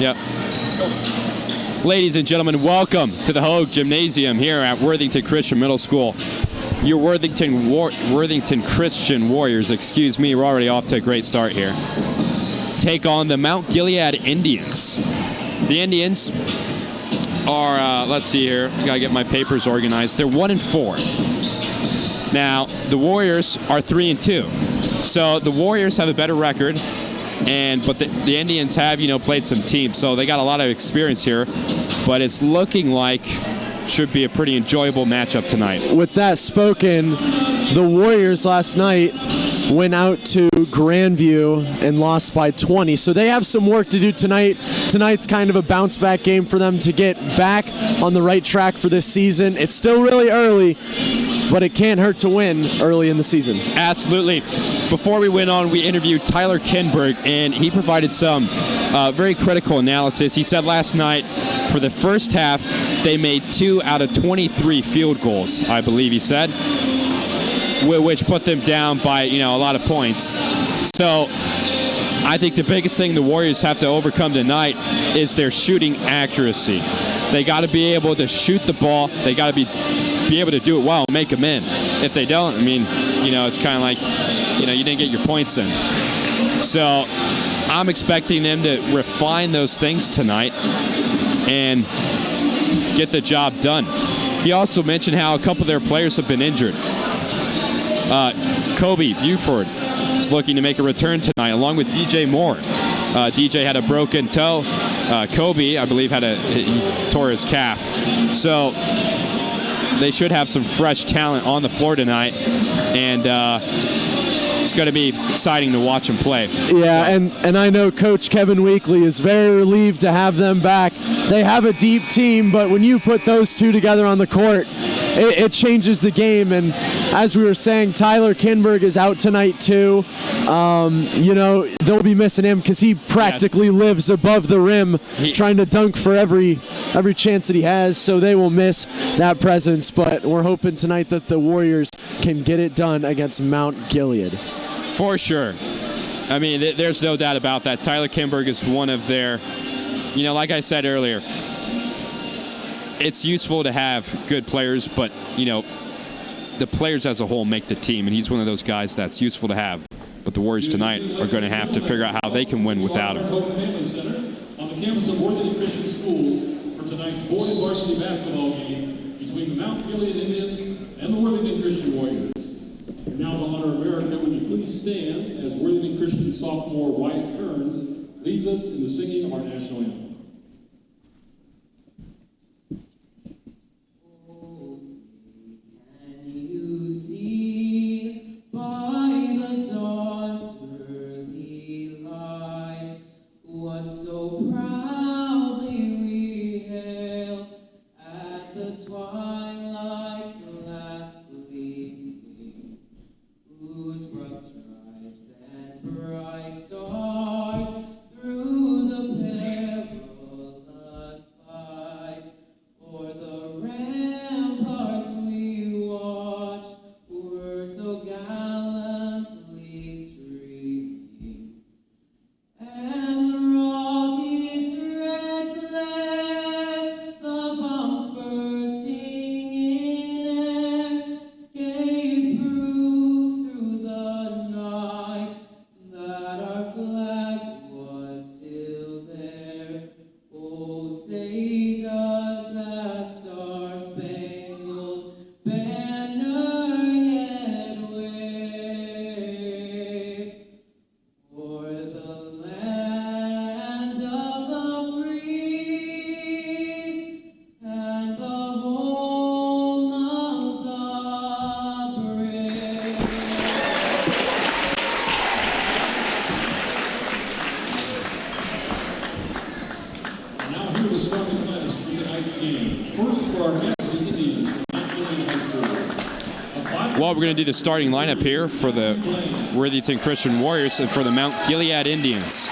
Yep. Ladies and gentlemen, welcome to the Hogue Gymnasium here at Worthington Christian Middle School. Your Worthington Christian Warriors, excuse me, we're already off to a great start here. Take on the Mount Gilead Indians. The Indians are, let's see here, gotta get my papers organized. They're 1-4. Now, the Warriors are 3-2. So the Warriors have a better record. But the Indians have, played some teams, so they got a lot of experience here. But it's looking like should be a pretty enjoyable matchup tonight. With that spoken, the Warriors last night went out to Grandview and lost by 20. So they have some work to do tonight. Tonight's kind of a bounce-back game for them to get back on the right track for this season. It's still really early, but it can't hurt to win early in the season. Absolutely. Before we went on, we interviewed Tyler Kindberg, and he provided some very critical analysis. He said last night, for the first half, they made 2 out of 23 field goals, I believe he said, which put them down by, a lot of points. So I think the biggest thing the Warriors have to overcome tonight is their shooting accuracy. They got to be able to shoot the ball. They got to be able to do it well and make them in. If they don't, it's kind of like, you didn't get your points in. So I'm expecting them to refine those things tonight and get the job done. He also mentioned how a couple of their players have been injured. Kobe Buford is looking to make a return tonight, along with DJ Moore. DJ had a broken toe. Kobe, I believe, he tore his calf. So they should have some fresh talent on the floor tonight, and it's going to be exciting to watch them play. Yeah, and I know Coach Kevin Weekly is very relieved to have them back. They have a deep team, but when you put those two together on the court, it changes the game. And as we were saying, Tyler Kindberg is out tonight too. They'll be missing him because he practically lives above the rim, trying to dunk for every chance that he has. So they will miss that presence. But we're hoping tonight that the Warriors can get it done against Mount Gilead. For sure. There's no doubt about that. Tyler Kindberg is one of their, like I said earlier, it's useful to have good players, but, the players as a whole make the team, and he's one of those guys that's useful to have. But the Warriors tonight are going to have to figure out how they can win without him. On the campus of Worthington Christian Schools for tonight's Boys Varsity basketball game between the Mount Gilead Indians and the Worthington Christian Warriors. And now to honor America, would you please stand as Worthington Christian sophomore Wyatt Kearns leads us in the singing of our national anthem. Well, we're going to do the starting lineup here for the Worthington Christian Warriors and for the Mount Gilead Indians.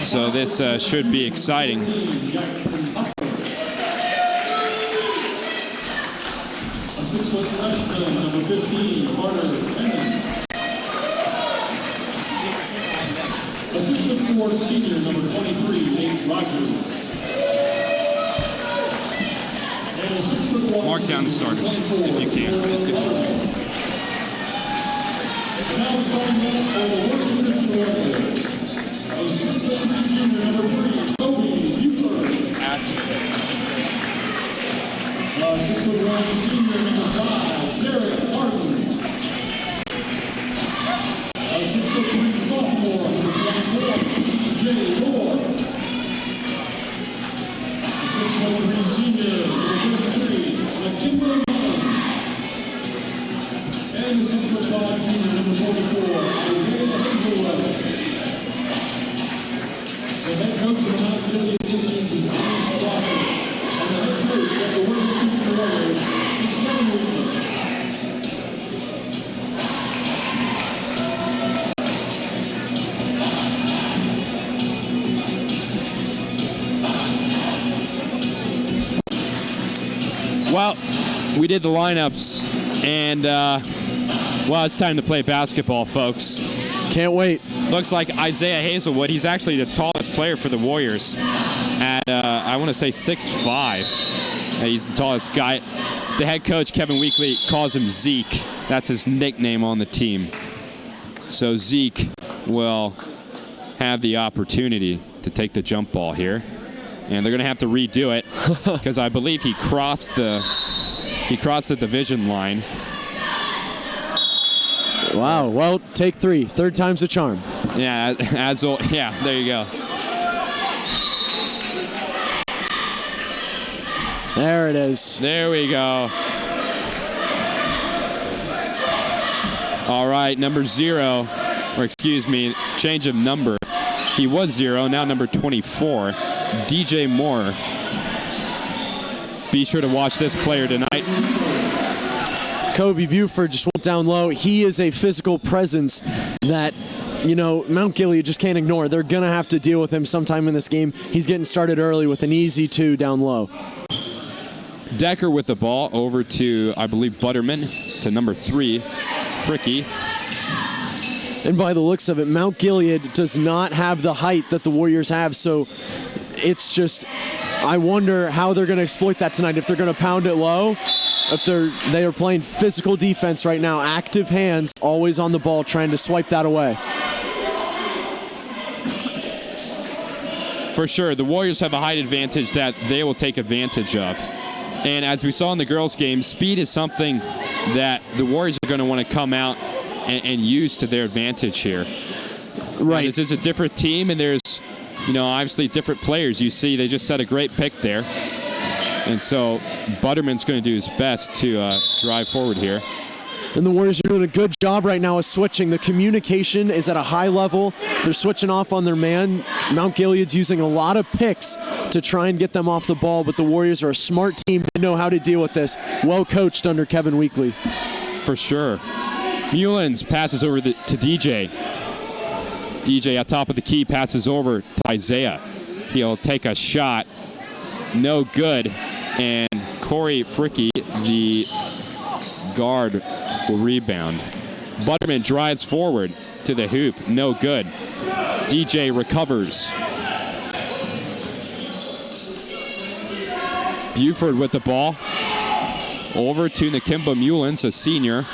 So this should be exciting. A 6-foot freshman, number 15, Carter Penning. A 6'4" senior, number 23, Nate Rogers. And a 6'1" Mark down the starters if you can. It's good. Now starting out for the Worthington Christian Warriors. A 6'3" junior, number 3, Hogue. A 6'1" senior, number 5, Gabriel. A 6'3" sophomore, number 24, Denorme. A 6'3" senior, number 33, McIntosh. And the 6'5" junior, number 44, Gabriel. The head coach of the Mount Gilead Indians is and the head coach of the Worthington Christian Warriors is Kevin Weekly. Well, we did the lineups, and well, it's time to play basketball, folks. Can't wait. Looks like Isaiah Hazelwood. He's actually the tallest player for the Warriors at, I want to say 6'5". He's the tallest guy. The head coach, Kevin Weekly, calls him Zeke. That's his nickname on the team. So Zeke will have the opportunity to take the jump ball here. And they're going to have to redo it because I believe he crossed the division line. Wow. Well, take 3. Third time's a charm. Yeah, yeah, there you go. There it is. There we go. All right, number 0, or excuse me, change of number. He was 0, now number 24, DJ Moore. Be sure to watch this player tonight. Kobe Buford just went down low. He is a physical presence that, you know, Mount Gilead just can't ignore. They're going to have to deal with him sometime in this game. He's getting started early with an easy 2 down low. Decker with the ball over to, I believe, Butterman, to number 3, Fricky. And by the looks of it, Mount Gilead does not have the height that the Warriors have, so it's just, I wonder how they're going to exploit that tonight. If they're going to pound it low, if they are playing physical defense right now, active hands, always on the ball, trying to swipe that away. For sure, the Warriors have a height advantage that they will take advantage of. And as we saw in the girls' game, speed is something that the Warriors are going to want to come out and use to their advantage here. Right. Now, this is a different team, and there's, you know, obviously different players. You see, they just set a great pick there. And so Butterman's going to do his best to drive forward here. And the Warriors are doing a good job right now of switching. The communication is at a high level. They're switching off on their man. Mount Gilead's using a lot of picks to try and get them off the ball, but the Warriors are a smart team to know how to deal with this. Well coached under Kevin Weekly. For sure. Mullins passes over to DJ. DJ at top of the key passes over to Isaiah. He'll take a shot. No good. And Corey Fricky, the guard, will rebound. Butterman drives forward to the hoop. No good. DJ recovers. Buford with the ball. Over to Nakimba Mullins, a senior.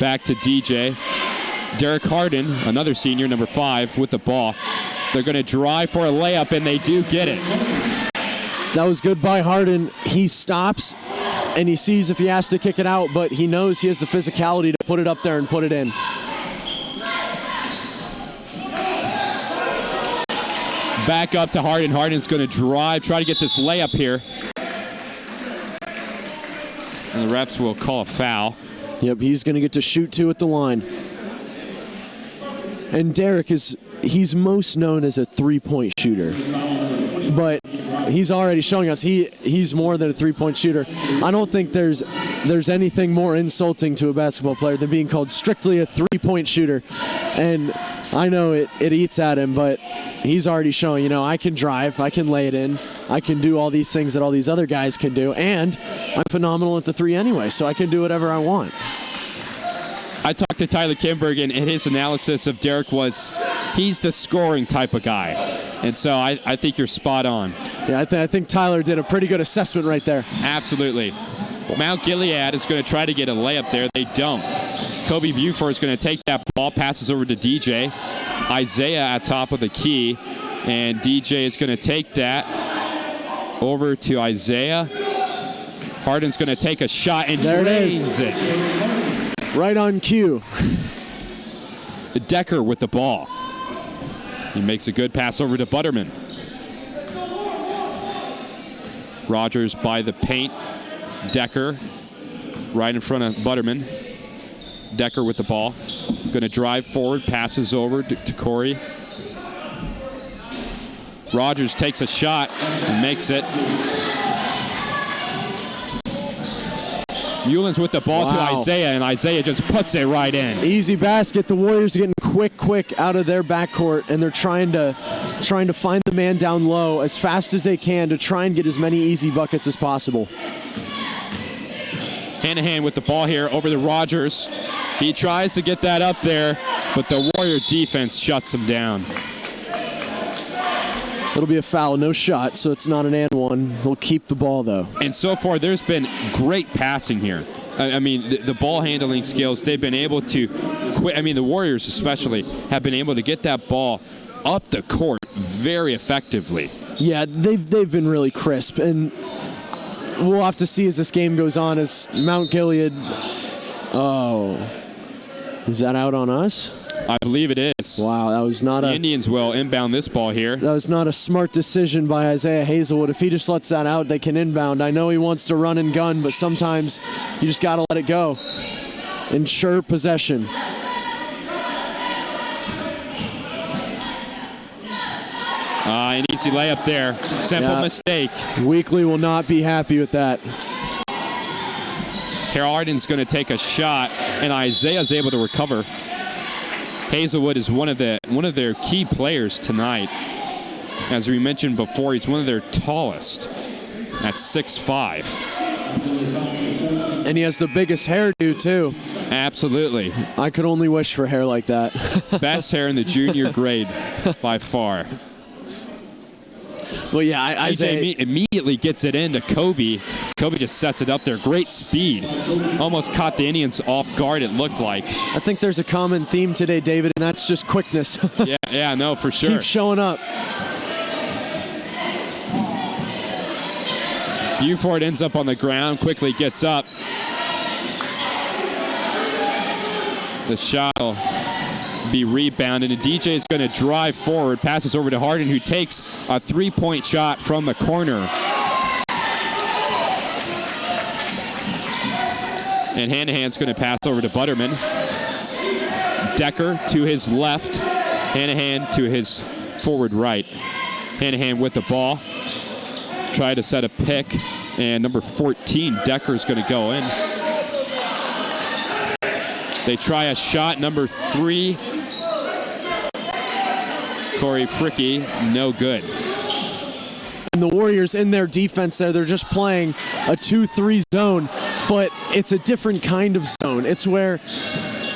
Back to DJ. Derek Harden, another senior, number 5, with the ball. They're going to drive for a layup, and they do get it. That was good by Harden. He stops, and he sees if he has to kick it out, but he knows he has the physicality to put it up there and put it in. Back up to Harden. Harden's going to drive, try to get this layup here. And the refs will call a foul. Yep, he's going to get to shoot 2 at the line. And Derek he's most known as a three-point shooter. But he's already showing us he's more than a three-point shooter. I don't think there's anything more insulting to a basketball player than being called strictly a three-point shooter. And I know it eats at him, but he's already showing, you know, I can drive, I can lay it in, I can do all these things that all these other guys can do, and I'm phenomenal at the 3 anyway, so I can do whatever I want. I talked to Tyler Kindberg, and his analysis of Derek was he's the scoring type of guy. And so I think you're spot on. Yeah, I think Tyler did a pretty good assessment right there. Absolutely. Mount Gilead is going to try to get a layup there. They don't. Kobe Buford is going to take that ball, passes over to DJ. Isaiah at top of the key, and DJ is going to take that over to Isaiah. Harden's going to take a shot and drains it. Right on cue. Decker with the ball. He makes a good pass over to Butterman. Rogers by the paint. Decker right in front of Butterman. Decker with the ball. Going to drive forward, passes over to Corey. Rogers takes a shot and makes it. Mulin's with the ball to Isaiah, and Isaiah just puts it right in. Easy basket. The Warriors are getting quick out of their backcourt, and they're trying to find the man down low as fast as they can to try and get as many easy buckets as possible. Hand-to-hand with the ball here over to Rogers. He tries to get that up there, but the Warrior defense shuts him down. It'll be a foul, no shot, so it's not an and one. They'll keep the ball, though. And so far, there's been great passing here. I mean, the ball handling skills, they've been able to quit. I mean, the Warriors especially have been able to get that ball up the court very effectively. Yeah, they've been really crisp, and we'll have to see as this game goes on as Mount Gilead. Oh, is that out on us? I believe it is. Wow, that was not the Indians will inbound this ball here. That was not a smart decision by Isaiah Hazelwood. If he just lets that out, they can inbound. I know he wants to run and gun, but sometimes you just got to let it go. Ensure possession. An easy layup there. Simple mistake. Weekly will not be happy with that. Harden's going to take a shot, and Isaiah's able to recover. Hazelwood is one of their key players tonight. As we mentioned before, he's one of their tallest at 6'5". And he has the biggest hairdo, too. Absolutely. I could only wish for hair like that. Best hair in the junior grade by far. Well, yeah, Isaiah immediately gets it into Kobe. Kobe just sets it up there. Great speed. Almost caught the Indians off guard, it looked like. I think there's a common theme today, David, and that's just quickness. yeah, no, for sure. Keep showing up. Buford ends up on the ground, quickly gets up. The shot will be rebounded, and DJ is going to drive forward, passes over to Harden, who takes a three-point shot from the corner. And hand-to-hand's going to pass over to Butterman. Decker to his left, hand-to-hand to his forward right. Hand-to-hand with the ball. Try to set a pick, and number 14, Decker's going to go in. They try a shot, number 3. Corey Fricky, no good. And the Warriors in their defense there, they're just playing a 2-3 zone, but it's a different kind of zone. It's where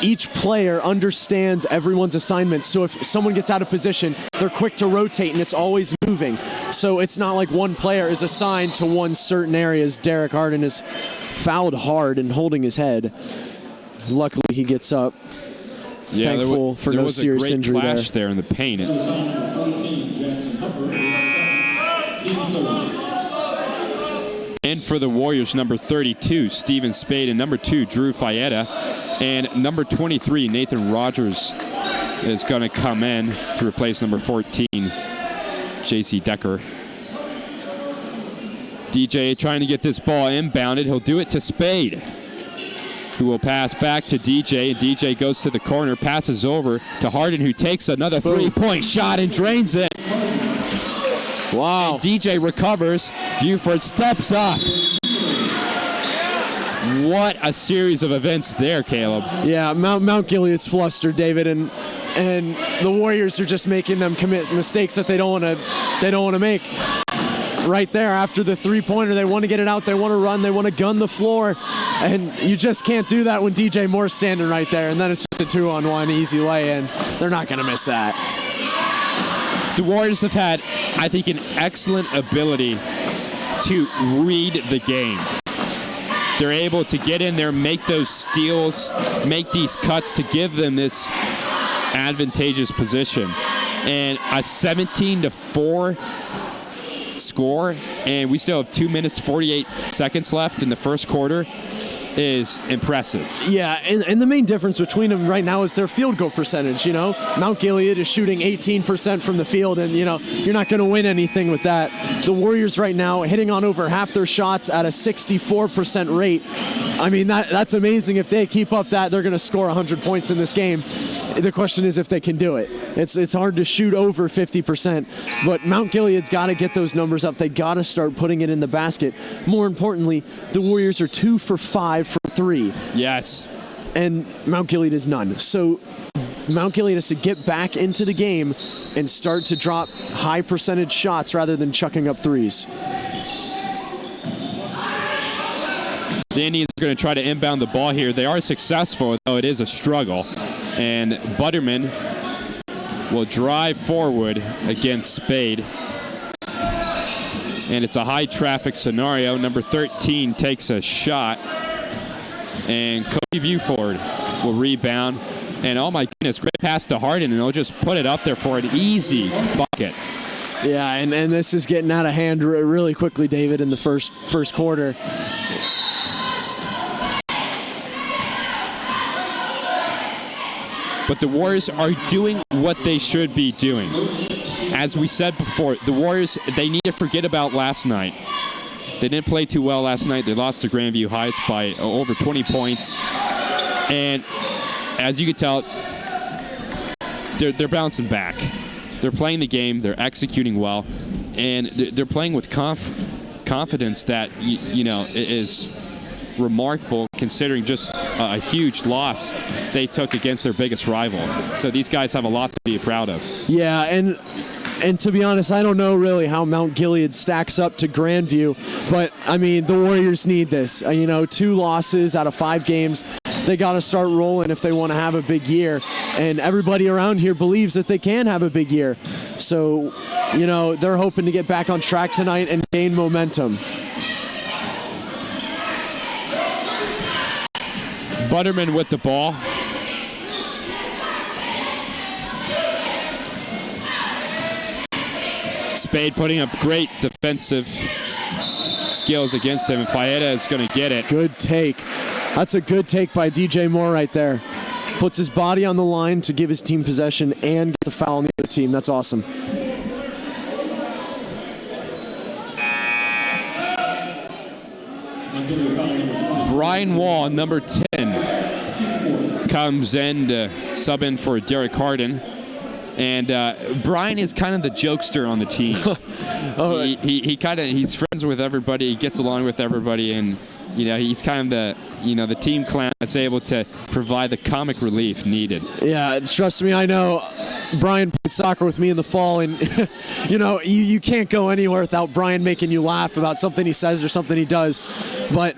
each player understands everyone's assignment. So if someone gets out of position, they're quick to rotate, and it's always moving. So it's not like one player is assigned to one certain area, as Derek Harden is fouled hard and holding his head. Luckily, he gets up. Yeah, thankful for no serious injury there. There was a great clash there in the paint. And for the Warriors, number 32, Steven Spade, and number 2, Drew Fayetta. And number 23, Nathan Rogers, is going to come in to replace number 14, J.C. Decker. DJ trying to get this ball inbounded. He'll do it to Spade, who will pass back to DJ, and DJ goes to the corner, passes over to Harden, who takes another three-point shot and drains it. Wow. And DJ recovers. Buford steps up. What a series of events there, Caleb. Yeah, Mount Gilead's flustered, David, and the Warriors are just making them commit mistakes that they don't want to make. right there after the three-pointer. They want to get it out. They want to run. They want to gun the floor. And you just can't do that when DJ Moore's standing right there. And then it's just a 2-on-1 easy lay-in. They're not going to miss that. The Warriors have had, I think, an excellent ability to read the game. They're able to get in there, make those steals, make these cuts to give them this advantageous position. And a 17-4 score, and we still have 2 minutes, 48 seconds left in the first quarter, is impressive. Yeah, and the main difference between them right now is their field goal percentage. Mount Gilead is shooting 18% from the field, and you're not going to win anything with that. The Warriors right now hitting on over half their shots at a 64% rate. I mean, that's amazing. If they keep up that, they're going to score 100 points in this game. The question is if they can do it. It's hard to shoot over 50%, but Mount Gilead's got to get those numbers up. They got to start putting it in the basket. More importantly, the Warriors are 2 for 5 from 3. Yes. And Mount Gilead is none. So Mount Gilead has to get back into the game and start to drop high percentage shots rather than chucking up threes. The Indians are going to try to inbound the ball here. They are successful, though it is a struggle. And Butterman will drive forward against Spade. And it's a high traffic scenario. Number 13 takes a shot. And Cody Buford will rebound. And oh my goodness, great pass to Harden, and he'll just put it up there for an easy bucket. Yeah, and this is getting out of hand really quickly, David, in the first quarter. But the Warriors are doing what they should be doing. As we said before, the Warriors, they need to forget about last night. They didn't play too well last night. They lost to Grandview Heights by over 20 points. And as you can tell, they're bouncing back. They're playing the game. They're executing well. And they're playing with confidence that, is remarkable considering just a huge loss they took against their biggest rival. So these guys have a lot to be proud of. Yeah, and to be honest, I don't know really how Mount Gilead stacks up to Grandview, but I mean, the Warriors need this. 2 losses out of 5 games. They got to start rolling if they want to have a big year. And everybody around here believes that they can have a big year. So, they're hoping to get back on track tonight and gain momentum. Butterman with the ball. Spade putting up great defensive skills against him, and Fayeda is going to get it. Good take. That's a good take by DJ Moore right there. Puts his body on the line to give his team possession and get the foul on the other team. That's awesome. Brian Wall, number 10, comes in to sub in for Derek Harden. And Brian is kind of the jokester on the team. He's friends with everybody. He gets along with everybody, and he's kind of the team clown that's able to provide the comic relief needed. Yeah, trust me, I know. Brian played soccer with me in the fall, and you can't go anywhere without Brian making you laugh about something he says or something he does. But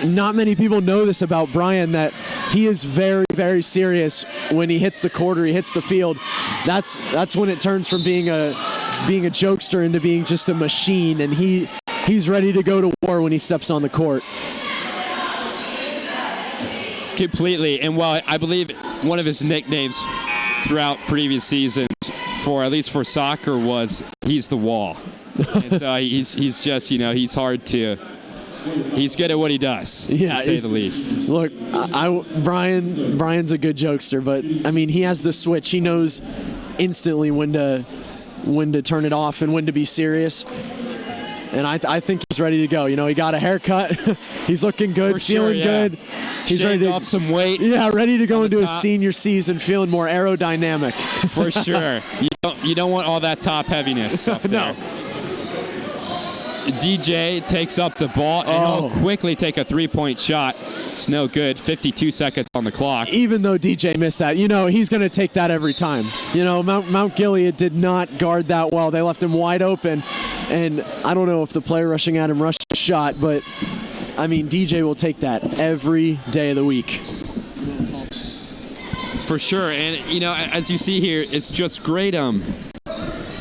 not many people know this about Brian, that he is very, very serious when he hits the court or he hits the field. That's when it turns from being a jokester into being just a machine, and he's ready to go to war when he steps on the court. Completely. And while I believe one of his nicknames throughout previous seasons, at least for soccer, was he's the wall. And so he's just, he's good at what he does, to say the least. Look, Brian's a good jokester, but I mean, he has the switch. He knows instantly when to turn it off and when to be serious. And I think he's ready to go. He got a haircut. He's looking good, feeling good. He's ready to off some weight. Yeah, ready to go into his senior season, feeling more aerodynamic. For sure. You don't want all that top heaviness up there. No. DJ takes up the ball, and he'll quickly take a 3-point shot. It's no good. 52 seconds on the clock. Even though DJ missed that, he's going to take that every time. Mount Gilead did not guard that well. They left him wide open. And I don't know if the player rushing at him rushed a shot, but I mean, DJ will take that every day of the week. For sure. And, you know, as you see here, it's just great. You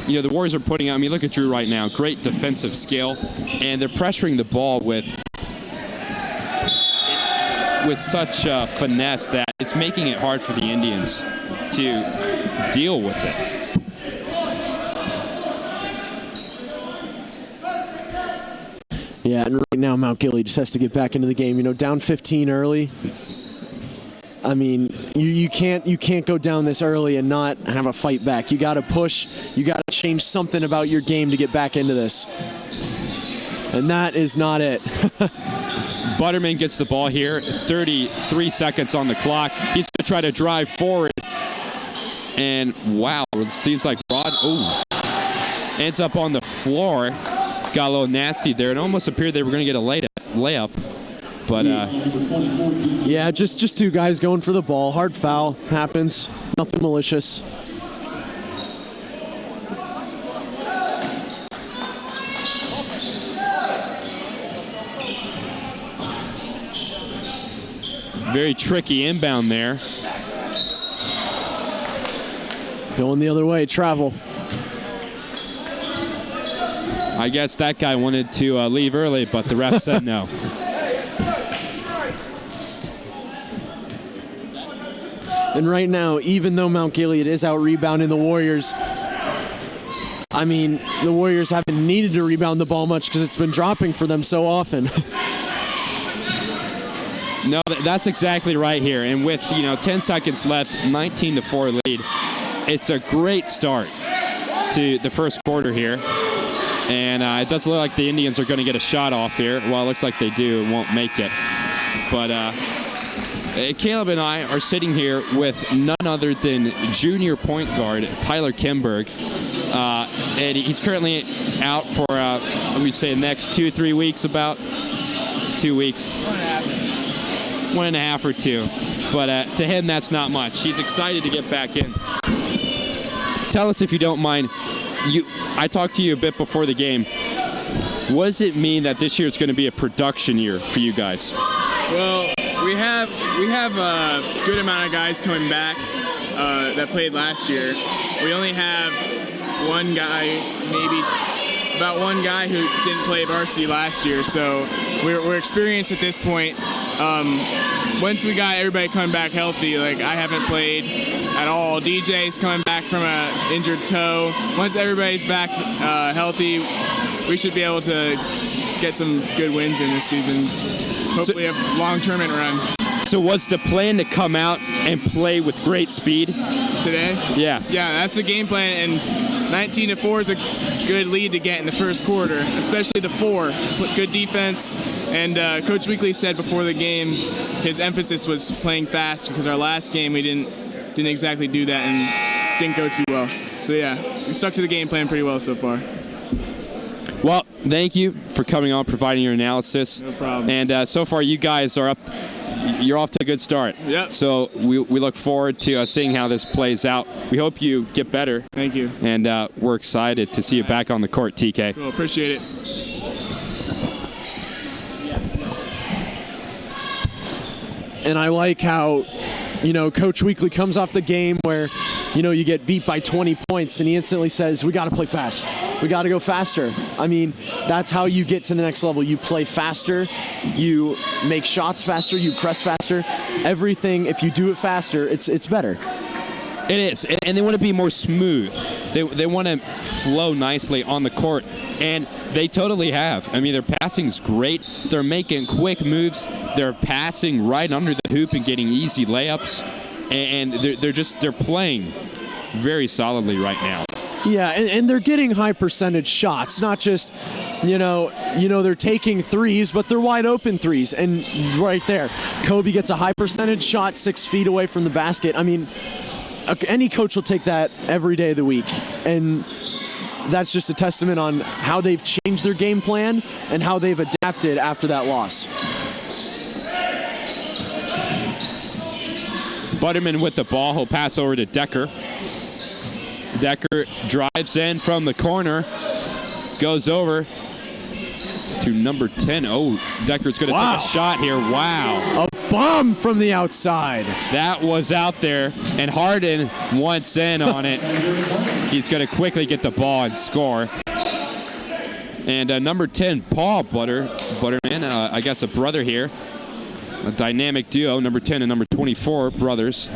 know, the Warriors are putting out, I mean, look at Drew right now. Great defensive skill. And they're pressuring the ball with such finesse that it's making it hard for the Indians to deal with it. Yeah, and right now Mount Gilead just has to get back into the game. You know, down 15 early. I mean, you can't go down this early and not have a fight back. You got to push. You got to change something about your game to get back into this. And that is not it. Butterman gets the ball here. 33 seconds on the clock. He's going to try to drive forward. And wow, it seems like Rod ends up on the floor. Got a little nasty there. It almost appeared they were going to get a layup. But yeah, just two guys going for the ball. Hard foul happens. Nothing malicious. Very tricky inbound there. Going the other way, travel. I guess that guy wanted to leave early, but the ref said no. And right now, even though Mount Gilead is out rebounding the Warriors, I mean, the Warriors haven't needed to rebound the ball much because it's been dropping for them so often. No, that's exactly right here. And with 10 seconds left, 19-4 lead, it's a great start to the first quarter here. And it doesn't look like the Indians are going to get a shot off here. Well, it looks like they do and won't make it. But Caleb and I are sitting here with none other than junior point guard Tyler Kindberg. And he's currently out for, let me say, the next 2-3 weeks, about 2 weeks. 1.5 or 2. But to him, that's not much. He's excited to get back in. Tell us, if you don't mind, I talked to you a bit before the game. What does it mean that this year is going to be a production year for you guys? Well, we have a good amount of guys coming back that played last year. We only have one guy, maybe about one guy who didn't play varsity last year, so we're experienced at this point. Once we got everybody coming back healthy, like I haven't played at all. DJ's coming back from an injured toe. Once everybody's back healthy, we should be able to get some good wins in this season. Hopefully a long tournament run. So what's the plan to come out and play with great speed? Today? Yeah. Yeah, that's the game plan, and 19-4 is a good lead to get in the first quarter, especially the 4. Good defense, and Coach Weekly said before the game his emphasis was playing fast because our last game we didn't exactly do that and didn't go too well. So yeah, we stuck to the game plan pretty well so far. Well, thank you for coming on, providing your analysis. No problem. And so far, you guys are up. You're off to a good start. Yep. So we look forward to seeing how this plays out. We hope you get better. Thank you. And we're excited to see you back on the court, TK. Cool. Appreciate it. And I like how, Coach Weekly comes off the game where, you get beat by 20 points and he instantly says, we got to play fast. We got to go faster. I mean, that's how you get to the next level. You play faster, you make shots faster, you press faster. Everything, if you do it faster, it's better. It is, and they want to be more smooth. They want to flow nicely on the court, and they totally have. I mean, their passing's great. They're making quick moves. They're passing right under the hoop and getting easy layups, and they're playing very solidly right now. Yeah, and they're getting high percentage shots, not just, they're taking threes, but they're wide open threes. And right there, Kobe gets a high percentage shot 6 feet away from the basket. I mean, any coach will take that every day of the week. And that's just a testament on how they've changed their game plan and how they've adapted after that loss. Butterman with the ball. He'll pass over to Decker. Decker drives in from the corner. goes over to number 10. Oh, Decker's going to take a shot here. Wow. A bomb from the outside. That was out there, and Harden wants in on it. He's going to quickly get the ball and score. And number 10, Paul Butterman, I guess a brother here. A dynamic duo, number 10 and number 24, brothers.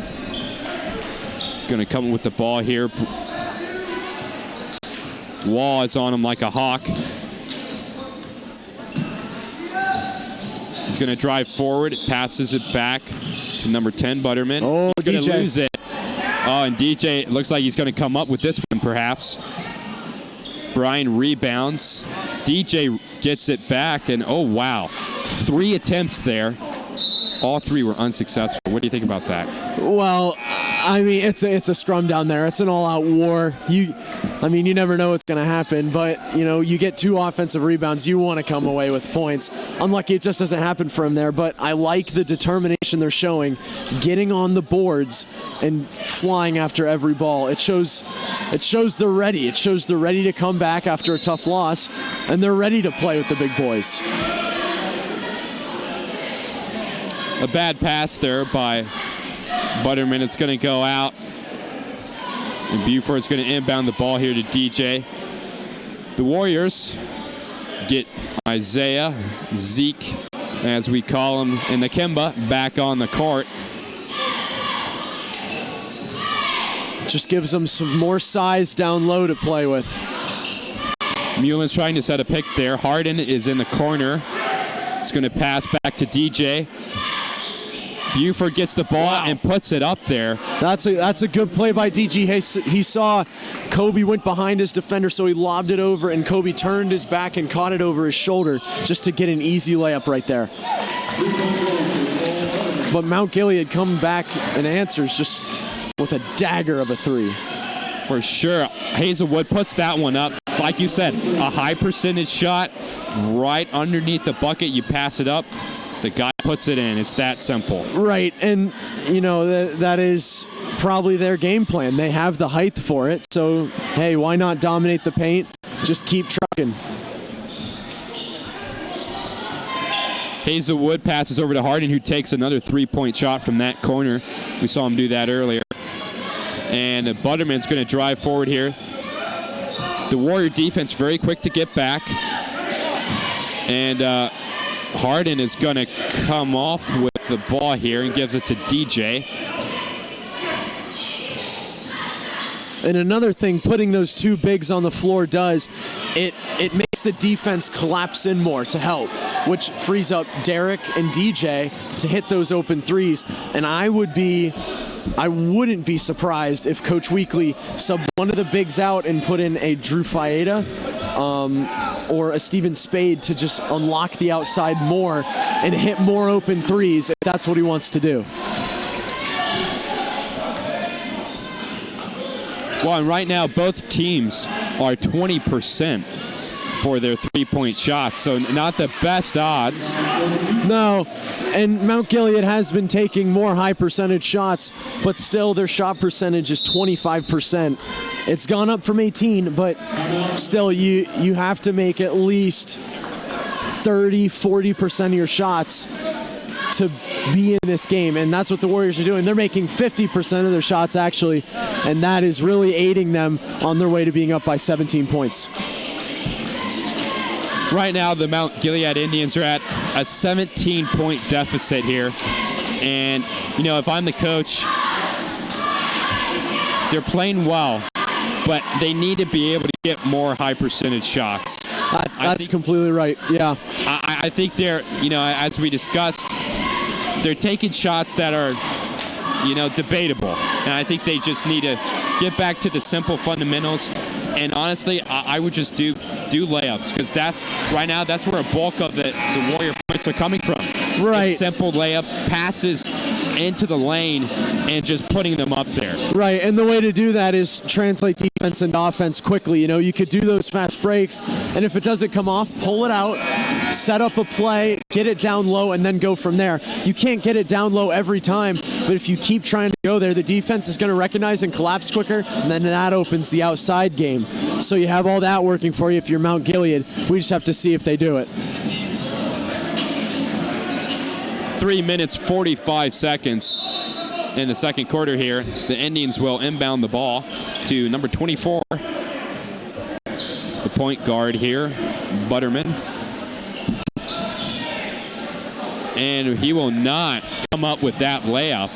Going to come with the ball here. Wall is on him like a hawk. He's going to drive forward, passes it back to number 10, Butterman. Oh, he's going to DJ. lose it. Oh, and DJ looks like he's going to come up with this one, perhaps. Brian rebounds. DJ gets it back, and oh, wow. 3 attempts there. All 3 were unsuccessful. What do you think about that? Well, I mean, it's a scrum down there. It's an all-out war. You never know what's going to happen, but, you get 2 offensive rebounds. You want to come away with points. Unlucky it just doesn't happen for him there, but I like the determination they're showing, getting on the boards and flying after every ball. It shows they're ready. It shows they're ready to come back after a tough loss, and they're ready to play with the big boys. A bad pass there by Butterman. It's going to go out. And Buford's going to inbound the ball here to DJ. The Warriors get Isaiah, Zeke, as we call him, and Nakemba back on the court. Just gives them some more size down low to play with. Muhlen's trying to set a pick there. Harden is in the corner. It's going to pass back to DJ. Buford gets the ball and puts it up there. That's a good play by DG. He saw Kobe went behind his defender, so he lobbed it over, and Kobe turned his back and caught it over his shoulder just to get an easy layup right there. But Mount Gilead come back and answers just with a dagger of a 3. For sure. Hazelwood puts that one up. Like you said, a high percentage shot right underneath the bucket. You pass it up. The guy puts it in. It's that simple. Right, and that is probably their game plan. They have the height for it, so hey, why not dominate the paint? Just keep trucking. Hazelwood passes over to Harden, who takes another 3-point shot from that corner. We saw him do that earlier. And Butterman's going to drive forward here. The Warrior defense very quick to get back. And Harden is going to come off with the ball here and gives it to DJ. And another thing putting those 2 bigs on the floor does, it makes the defense collapse in more to help, which frees up Derek and DJ to hit those open 3s. And I wouldn't be surprised if Coach Weekly subbed one of the bigs out and put in a Drew Faeda or a Steven Spade to just unlock the outside more and hit more open 3s if that's what he wants to do. Well, and right now both teams are 20% for their 3-point shots, so not the best odds. No, and Mount Gilead has been taking more high percentage shots, but still their shot percentage is 25%. It's gone up from 18, but still you have to make at least 30-40% of your shots to be in this game, and that's what the Warriors are doing. They're making 50% of their shots actually, and that is really aiding them on their way to being up by 17 points. Right now, the Mount Gilead Indians are at a 17-point deficit here. And, if I'm the coach, they're playing well, but they need to be able to get more high percentage shots. That's completely right, yeah. I think they're, as we discussed, they're taking shots that are, debatable. And I think they just need to get back to the simple fundamentals. And honestly, I would just do layups, because that's where a bulk of the Warrior points are coming from. Right. It's simple layups, passes into the lane, and just putting them up there. Right, and the way to do that is translate defense into offense quickly. You could do those fast breaks, and if it doesn't come off, pull it out, set up a play, get it down low, and then go from there. You can't get it down low every time, but if you keep trying to go there, the defense is going to recognize and collapse quicker, and then that opens the outside game. So you have all that working for you if you're Mount Gilead. We just have to see if they do it. 3 minutes, 45 seconds in the second quarter here. The Indians will inbound the ball to number 24. The point guard here, Butterman. And he will not come up with that layup.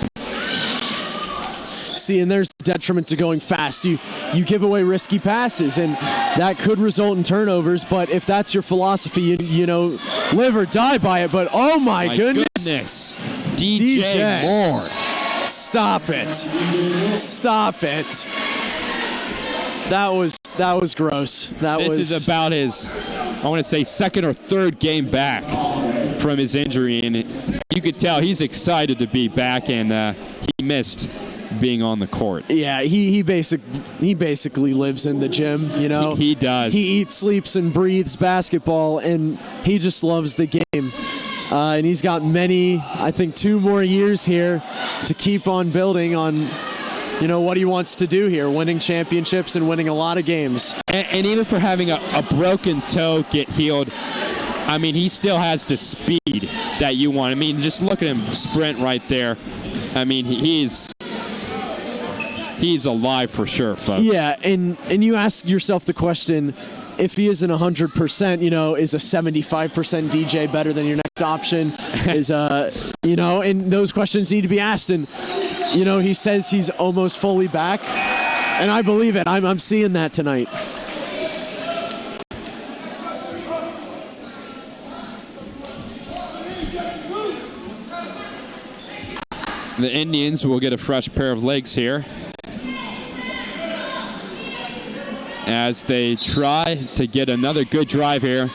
See, and there's the detriment to going fast. You give away risky passes, and that could result in turnovers. But if that's your philosophy, you know, live or die by it. But oh my goodness. DJ Moore. Stop it. Stop it. That was gross. This is about his, I want to say, second or third game back from his injury, and you could tell he's excited to be back, and he missed being on the court. Yeah, he basically lives in the gym, you know. He does. He eats, sleeps, and breathes basketball, and he just loves the game. And he's got I think 2 more years here to keep on building on, you know, what he wants to do here, winning championships and winning a lot of games. And even for having a broken toe get healed, I mean, he still has the speed that you want. I mean, just look at him sprint right there. I mean, he's alive for sure, folks. Yeah, and you ask yourself the question, if he isn't 100%, you know, is a 75% DJ better than your next option? Is you know, and those questions need to be asked. And you know, he says he's almost fully back, and I believe it. I'm seeing that tonight. The Indians will get a fresh pair of legs here as they try to get another good drive here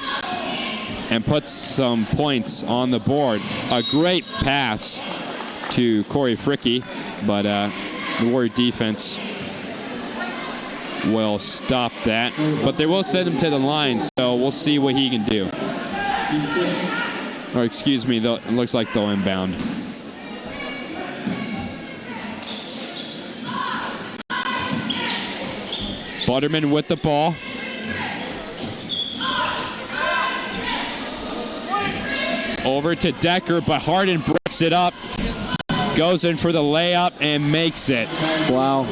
and put some points on the board. A great pass to Corey Fricky, but the Warrior defense will stop that. But they will send him to the line, so we'll see what he can do. Or excuse me, it looks like they'll inbound. Butterman with the ball. Over to Decker, but Harden breaks it up. Goes in for the layup and makes it. Wow.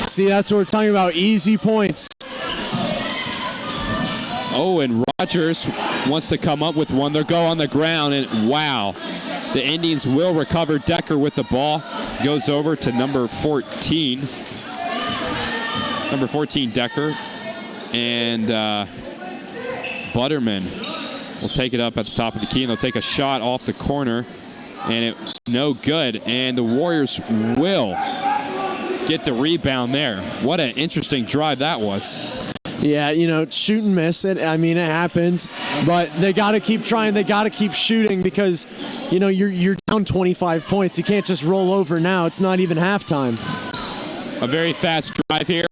See, that's what we're talking about. Easy points. Oh, and Rogers wants to come up with one. They'll go on the ground, and wow. The Indians will recover. Decker with the ball. Goes over to number 14. Number 14, Decker. And Butterman will take it up at the top of the key, and they'll take a shot off the corner, and it's no good. And the Warriors will get the rebound there. What an interesting drive that was. Yeah, you know, shoot and miss. I mean, it happens, but they got to keep trying. They got to keep shooting because, you know, you're down 25 points. You can't just roll over now. It's not even halftime. A very fast drive here.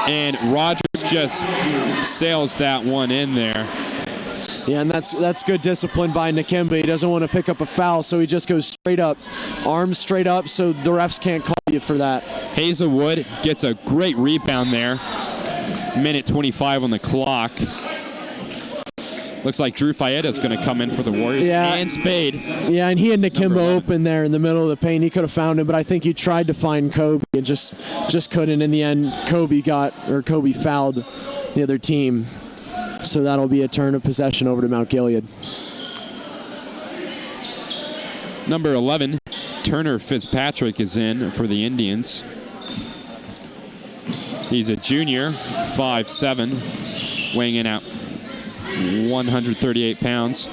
And Rogers just sails that one in there. Yeah, and that's good discipline by Nakemba. He doesn't want to pick up a foul, so he just goes straight up, arms straight up, so the refs can't call you for that. Hazelwood gets a great rebound there. Minute 25 on the clock. Looks like Drew Faeda's going to come in for the Warriors. Yeah. And Spade. Yeah, and he had Nakemba open there in the middle of the paint. He could have found him, but I think he tried to find Kobe and just couldn't. In the end, Kobe fouled the other team. So that'll be a turn of possession over to Mount Gilead. Number 11, Turner Fitzpatrick is in for the Indians. He's a junior, 5'7", weighing in at 138 pounds.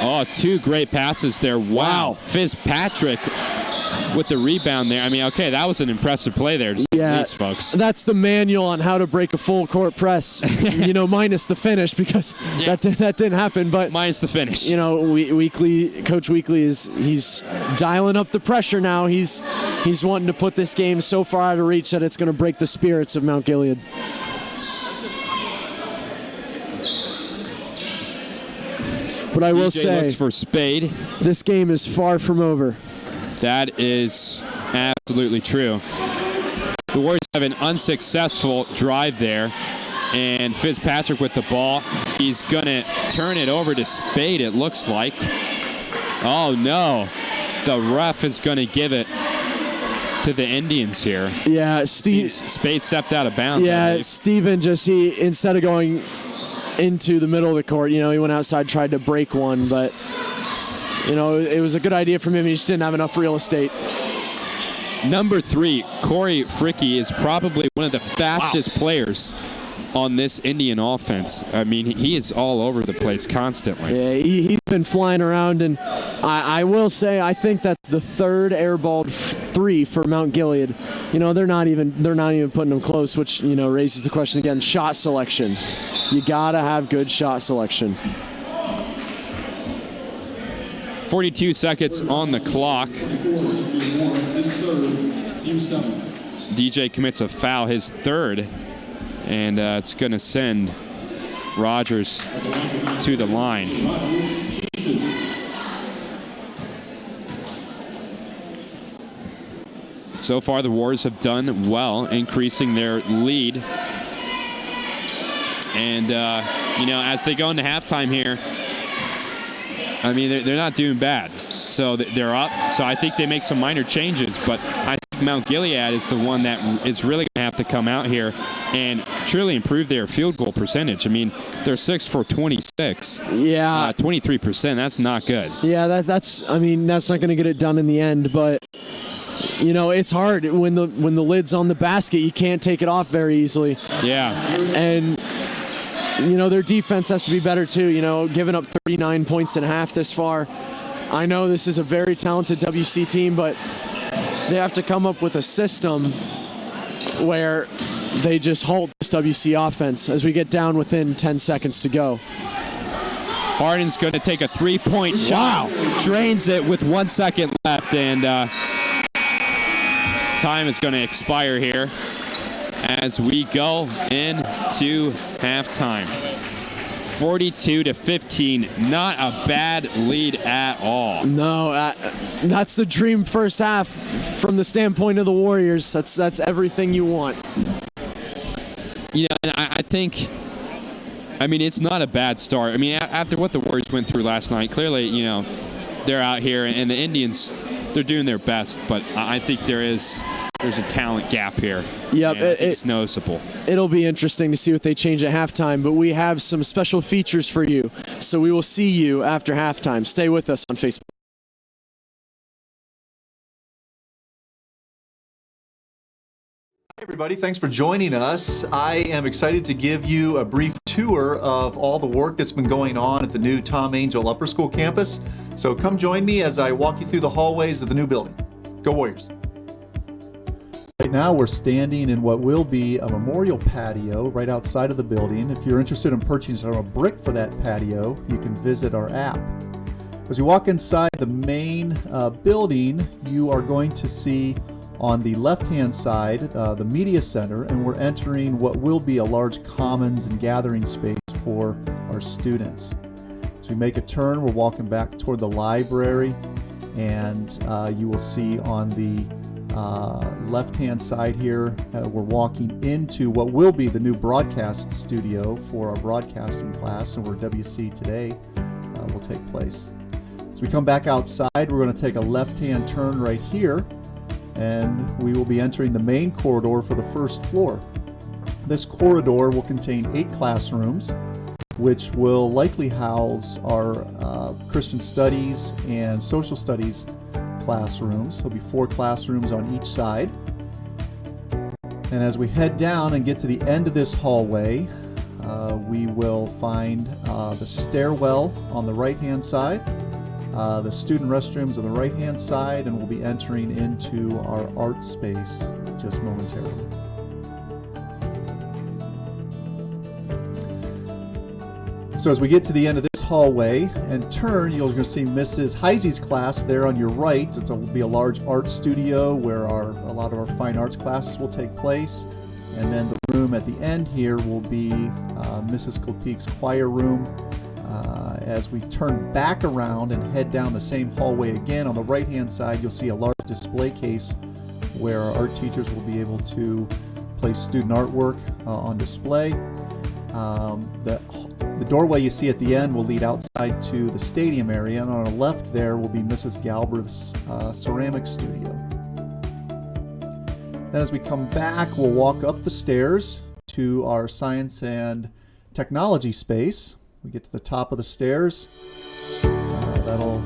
Oh, 2 great passes there. Wow. Fitzpatrick with the rebound there. I mean, okay, that was an impressive play there. Yeah, least, folks. That's the manual on how to break a full court press. You know, minus the finish because that didn't happen. But minus the finish. You know, Coach Weekly he's dialing up the pressure now. He's wanting to put this game so far out of reach that it's going to break the spirits of Mount Gilead. But I will say, looks for Spade. This game is far from over. That is absolutely true. The Warriors have an unsuccessful drive there. And Fitzpatrick with the ball. He's going to turn it over to Spade, it looks like. Oh, no. The ref is going to give it to the Indians here. Yeah, Spade stepped out of bounds. Yeah, Steven he instead of going into the middle of the court, he went outside, tried to break one, but it was a good idea from him. He just didn't have enough real estate. Number 3, Corey Fricky, is probably one of the fastest players on this Indian offense. I mean, he is all over the place constantly. Yeah, he's been flying around, and I will say I think that's the third airballed 3 for Mount Gilead. They're not even putting him close, which raises the question again: shot selection. You gotta have good shot selection. 42 seconds on the clock. DJ commits a foul, his third. And it's going to send Rogers to the line. So far, the Warriors have done well, increasing their lead. And, as they go into halftime here, I mean, they're not doing bad. So they're up. So I think they make some minor changes. But I think Mount Gilead is the one that is really going to have to come out here and truly improve their field goal percentage. I mean, they're 6 for 26. Yeah. 23%. That's not good. Yeah, that's not going to get it done in the end. But, it's hard. When the lid's on the basket, you can't take it off very easily. Yeah. And, their defense has to be better, too. Giving up 39 points and a half this far. I know this is a very talented WC team, but they have to come up with a system where they just halt this WC offense as we get down within 10 seconds to go. Harden's going to take a three-point shot. Wow. Drains it with 1 second left, and time is going to expire here as we go into halftime. 42-15, not a bad lead at all. No, that's the dream first half from the standpoint of the Warriors. That's everything you want. And I think, it's not a bad start. I mean, after what the Warriors went through last night, clearly, they're out here, and the Indians, they're doing their best, but I think there's a talent gap here. Yep, it's noticeable. It'll be interesting to see what they change at halftime, but we have some special features for you, so we will see you after halftime. Stay with us on Facebook. Hi everybody, thanks for joining us. I am excited to give you a brief tour of all the work that's been going on at the new Tom Angel Upper School campus. So come join me as I walk you through the hallways of the new building. Go Warriors! Right now we're standing in what will be a memorial patio right outside of the building. If you're interested in purchasing a brick for that patio, you can visit our app. As you walk inside the main building, you are going to see on the left-hand side the media center, and we're entering what will be a large commons and gathering space for our students. As we make a turn, we're walking back toward the library, and you will see on the left-hand side here, we're walking into what will be the new broadcast studio for our broadcasting class, and where WC Today will take place. As we come back outside, we're going to take a left-hand turn right here, and we will be entering the main corridor for the first floor. This corridor will contain 8 classrooms, which will likely house our Christian Studies and Social Studies classrooms. There'll be 4 classrooms on each side. And as we head down and get to the end of this hallway, we will find the stairwell on the right-hand side, the student restrooms on the right-hand side, and we'll be entering into our art space just momentarily. So as we get to the end of this hallway and turn, you're going to see Mrs. Heisey's class there on your right. It will be a large art studio where a lot of our fine arts classes will take place. And then the room at the end here will be Mrs. Klopik's choir room. As we turn back around and head down the same hallway again, on the right-hand side, you'll see a large display case where our art teachers will be able to place student artwork on display. The doorway you see at the end will lead outside to the stadium area, and on the left there will be Mrs. Galbraith's ceramic studio. Then as we come back, we'll walk up the stairs to our science and technology space. We get to the top of the stairs. That'll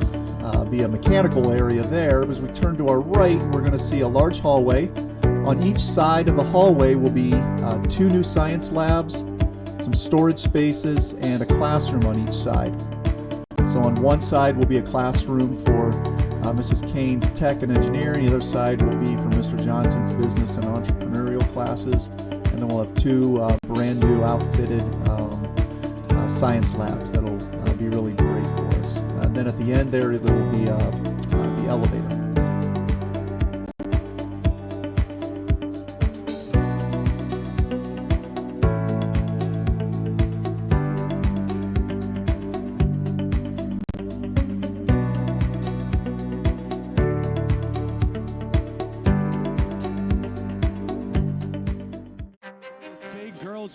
be a mechanical area there. As we turn to our right, we're going to see a large hallway. On each side of the hallway will be 2 new science labs, some storage spaces, and a classroom on each side. So on one side will be a classroom for Mrs. Kane's tech and engineering. The other side will be for Mr. Johnson's business and entrepreneurial classes. And then we'll have 2 brand new outfitted science labs that'll be really great for us. And then at the end there will be the elevator.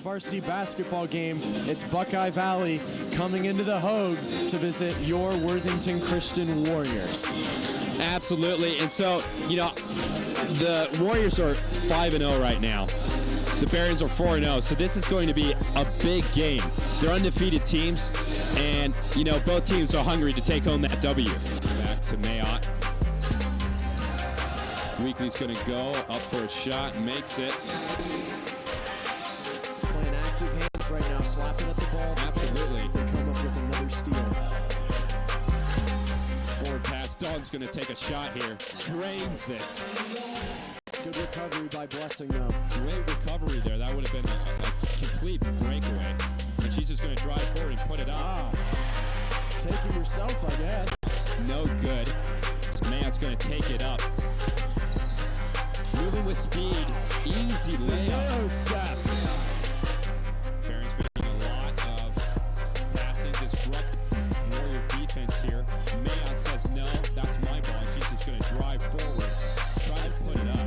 Varsity basketball game. It's Buckeye Valley coming into the Hogue to visit your Worthington Christian Warriors. Absolutely. And so, the Warriors are 5-0 right now. The Barons are 4-0. So this is going to be a big game. They're undefeated teams, and, both teams are hungry to take home that W. Back to Mayotte. Weekly's going to go up for a shot, makes it. Right now, slapping at the ball. Absolutely. They come up with another steal. Forward pass. Dawn's going to take a shot here. Drains it. Good recovery by Blessing, though. Great recovery there. That would have been a complete breakaway. And she's just going to drive forward and put it up. Take it yourself, I guess. No good. Mayotte's going to take it up. Moving with speed. Easy layup. Step. Barron's making a lot of passing, disrupt Warrior defense here. Mayotte says no, that's my ball. She's just going to drive forward, try to put it up.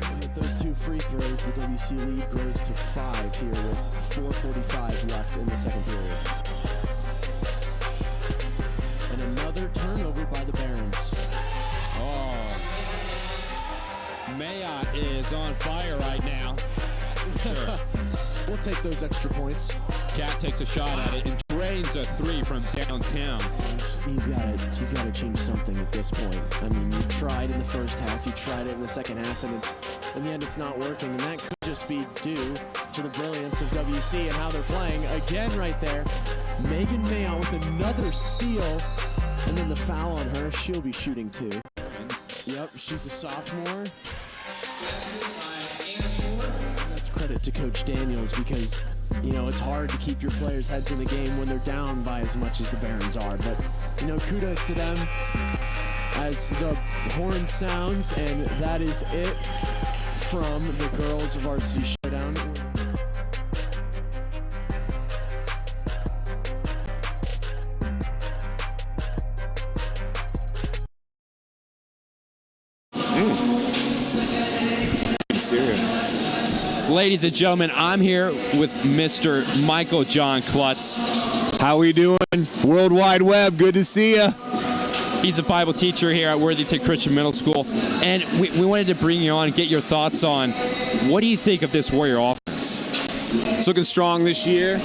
And with those 2 free throws, the WC lead grows to 5 here with 4:45 left in the second period. And another turnover by the Barons. Oh, Mayotte is on fire right now. Sure. We'll take those extra points. Cat takes a shot at it and drains a 3 from downtown. He's got to change something at this point. I mean, you tried in the first half, you tried it in the second half, and in the end it's not working. And that could just be due to the brilliance of WC and how they're playing. Again right there, Megan Mayotte with another steal. And then the foul on her, she'll be shooting 2. Yep, she's a sophomore. That's credit to Coach Daniels because, it's hard to keep your players' heads in the game when they're down by as much as the Barons are. But, kudos to them as the horn sounds, and that is it from the Girls Varsity Showdown. Ladies and gentlemen, I'm here with Mr. Michael John Clutz. How we doing? World Wide Web, good to see you. He's a Bible teacher here at Worthington Christian Middle School. And we wanted to bring you on and get your thoughts on what do you think of this Warrior offense? It's looking strong this year.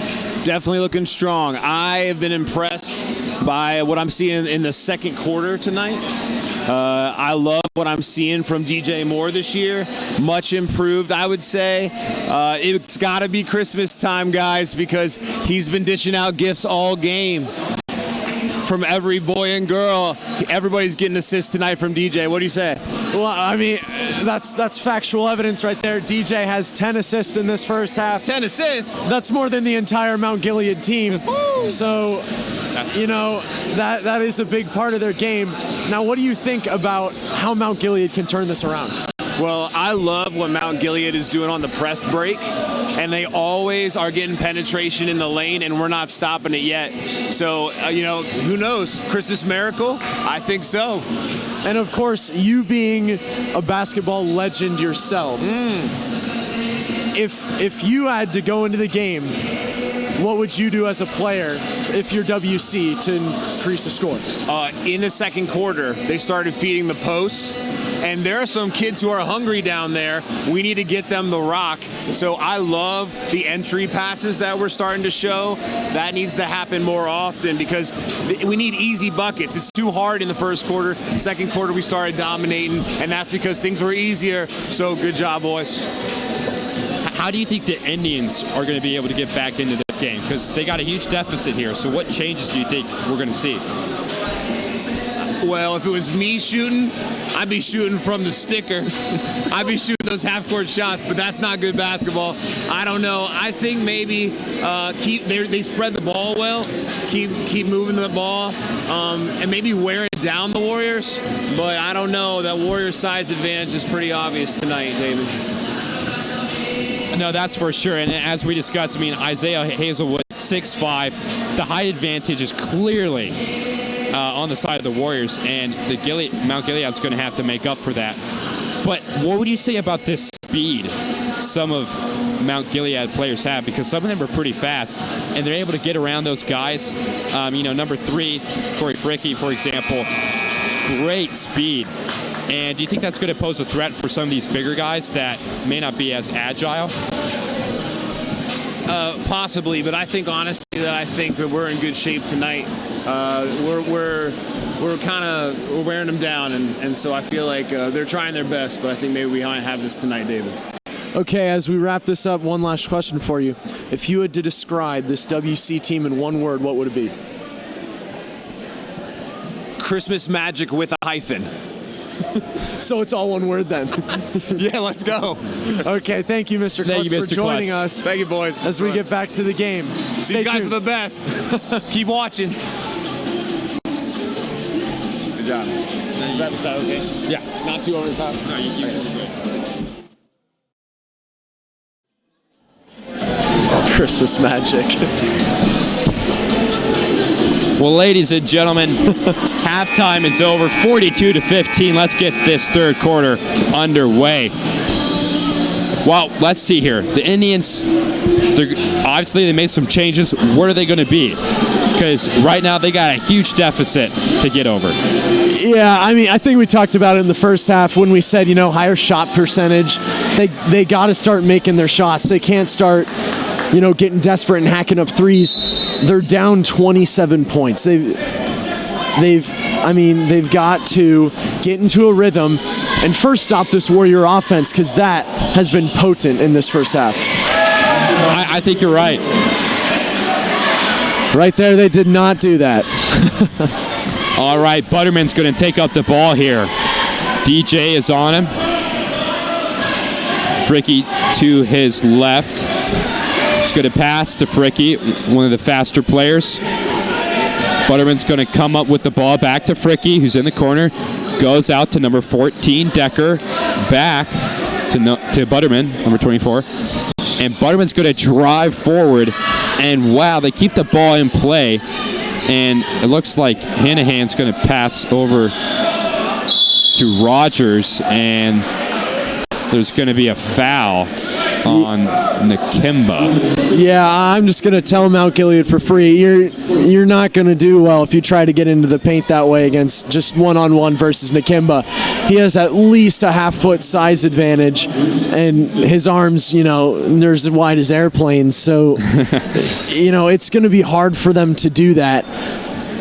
Definitely looking strong. I have been impressed by what I'm seeing in the second quarter tonight. I love what I'm seeing from DJ Moore this year. Much improved, I would say. It's got to be Christmas time, guys, because he's been dishing out gifts all game from every boy and girl. Everybody's getting assists tonight from DJ. What do you say? Well, I mean, that's factual evidence right there. DJ has 10 assists in this first half. 10 assists? That's more than the entire Mount Gilead team. So, that is a big part of their game. Now, what do you think about how Mount Gilead can turn this around? Well, I love what Mount Gilead is doing on the press break, and they always are getting penetration in the lane, and we're not stopping it yet. So, who knows? Christmas miracle? I think so. And of course, you being a basketball legend yourself, if you had to go into the game, what would you do as a player if you're WC to increase the score? In the second quarter, they started feeding the post, and there are some kids who are hungry down there. We need to get them the rock. So I love the entry passes that we're starting to show. That needs to happen more often because we need easy buckets. It's too hard in the first quarter. Second quarter, we started dominating, and that's because things were easier. So good job, boys. How do you think the Indians are going to be able to get back into this game? Because they got a huge deficit here. So what changes do you think we're going to see? Well, if it was me shooting, I'd be shooting from the sticker. I'd be shooting those half-court shots, but that's not good basketball. I don't know. I think maybe they spread the ball well, keep moving the ball, and maybe wearing down the Warriors. But I don't know. That Warriors size advantage is pretty obvious tonight, David. No, that's for sure. And as we discussed, Isaiah Hazelwood, 6'5". The height advantage is clearly on the side of the Warriors, and the Mount Gilead's going to have to make up for that. But what would you say about this speed some of Mount Gilead players have? Because some of them are pretty fast, and they're able to get around those guys. Number 3, Corey Fricky, for example, great speed. And do you think that's going to pose a threat for some of these bigger guys that may not be as agile? Possibly, but I think honestly that we're in good shape tonight. We're wearing them down, and so I feel like they're trying their best, but I think maybe we might have this tonight, David. Okay, as we wrap this up, one last question for you. If you had to describe this WC team in one word, what would it be? Christmas magic with a hyphen. So it's all one word then. Yeah, let's go. Okay, thank you, Mr. Clutz, for joining us. Thank you, boys. As we get back to the game. These guys are the best. Keep watching. Good job. Is that okay? Yeah. Not too over the top? No, you Christmas magic. Well, ladies and gentlemen, halftime is over, 42-15. Let's get this third quarter underway. Well, let's see here. The Indians, obviously they made some changes. What are they going to be? Because right now they got a huge deficit to get over. Yeah, I think we talked about it in the first half when we said, higher shot percentage. They got to start making their shots. They can't start, getting desperate and hacking up threes. They're down 27 points. They've got to get into a rhythm and first stop this Warrior offense, because that has been potent in this first half. I think you're right. Right there, they did not do that. All right, Butterman's going to take up the ball here. DJ is on him. Fricky to his left. He's going to pass to Fricky, one of the faster players. Butterman's going to come up with the ball back to Fricky, who's in the corner. Goes out to number 14, Decker. Back to Butterman, number 24. And Butterman's going to drive forward. And wow, they keep the ball in play. And it looks like Hanahan's going to pass over to Rogers. And there's going to be a foul on Nakimba. Yeah, I'm just going to tell Mount Gilead for free. You're not going to do well if you try to get into the paint that way against just one-on-one versus Nakimba. He has at least a half-foot size advantage, and his arms, they're as wide as airplanes. So, it's going to be hard for them to do that.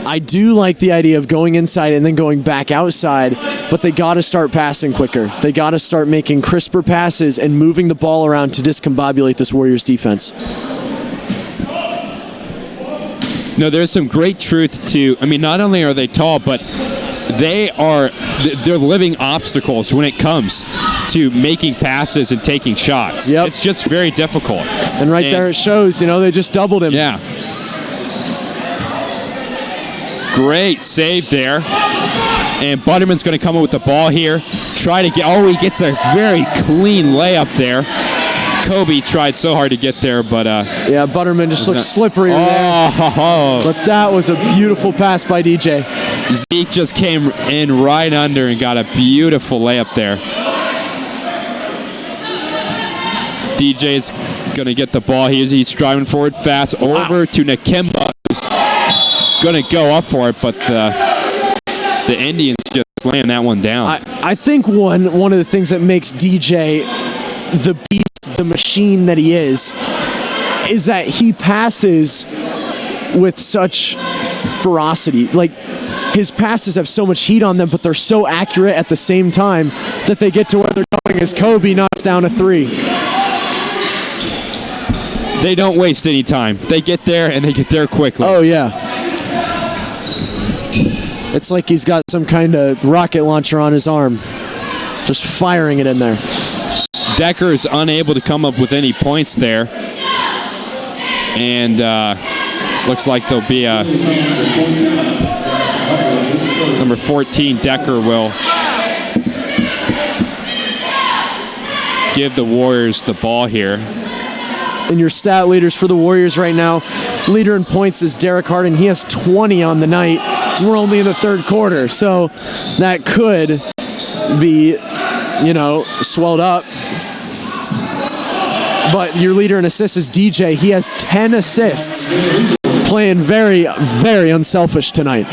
I do like the idea of going inside and then going back outside, but they got to start passing quicker. They got to start making crisper passes and moving the ball around to discombobulate this Warriors defense. No, there's some great truth to, not only are they tall, but they're living obstacles when it comes to making passes and taking shots. Yep. It's just very difficult. And there it shows, they just doubled him. Yeah. Great save there. And Butterman's going to come up with the ball here. Try to get, he gets a very clean layup there. Kobe tried so hard to get there, but yeah, Butterman just looked slippery there. But that was a beautiful pass by DJ. Zeke just came in right under and got a beautiful layup there. DJ's going to get the ball. He's driving forward fast over to Nakemba, who's going to go up for it, but the Indians just laying that one down. I think one of the things that makes DJ the beast, the machine that he is that he passes with such ferocity. Like, his passes have so much heat on them, but they're so accurate at the same time that they get to where they're going as Kobe knocks down a three. They don't waste any time. They get there, and they get there quickly. Oh, yeah. It's like he's got some kind of rocket launcher on his arm, just firing it in there. Decker is unable to come up with any points there. And looks like there'll be a number 14, Decker, will give the Warriors the ball here. And your stat leaders for the Warriors right now, leader in points is Derek Harden. He has 20 on the night. We're only in the third quarter, so that could be, swelled up. But your leader in assists is DJ. He has 10 assists, playing very, very unselfish tonight.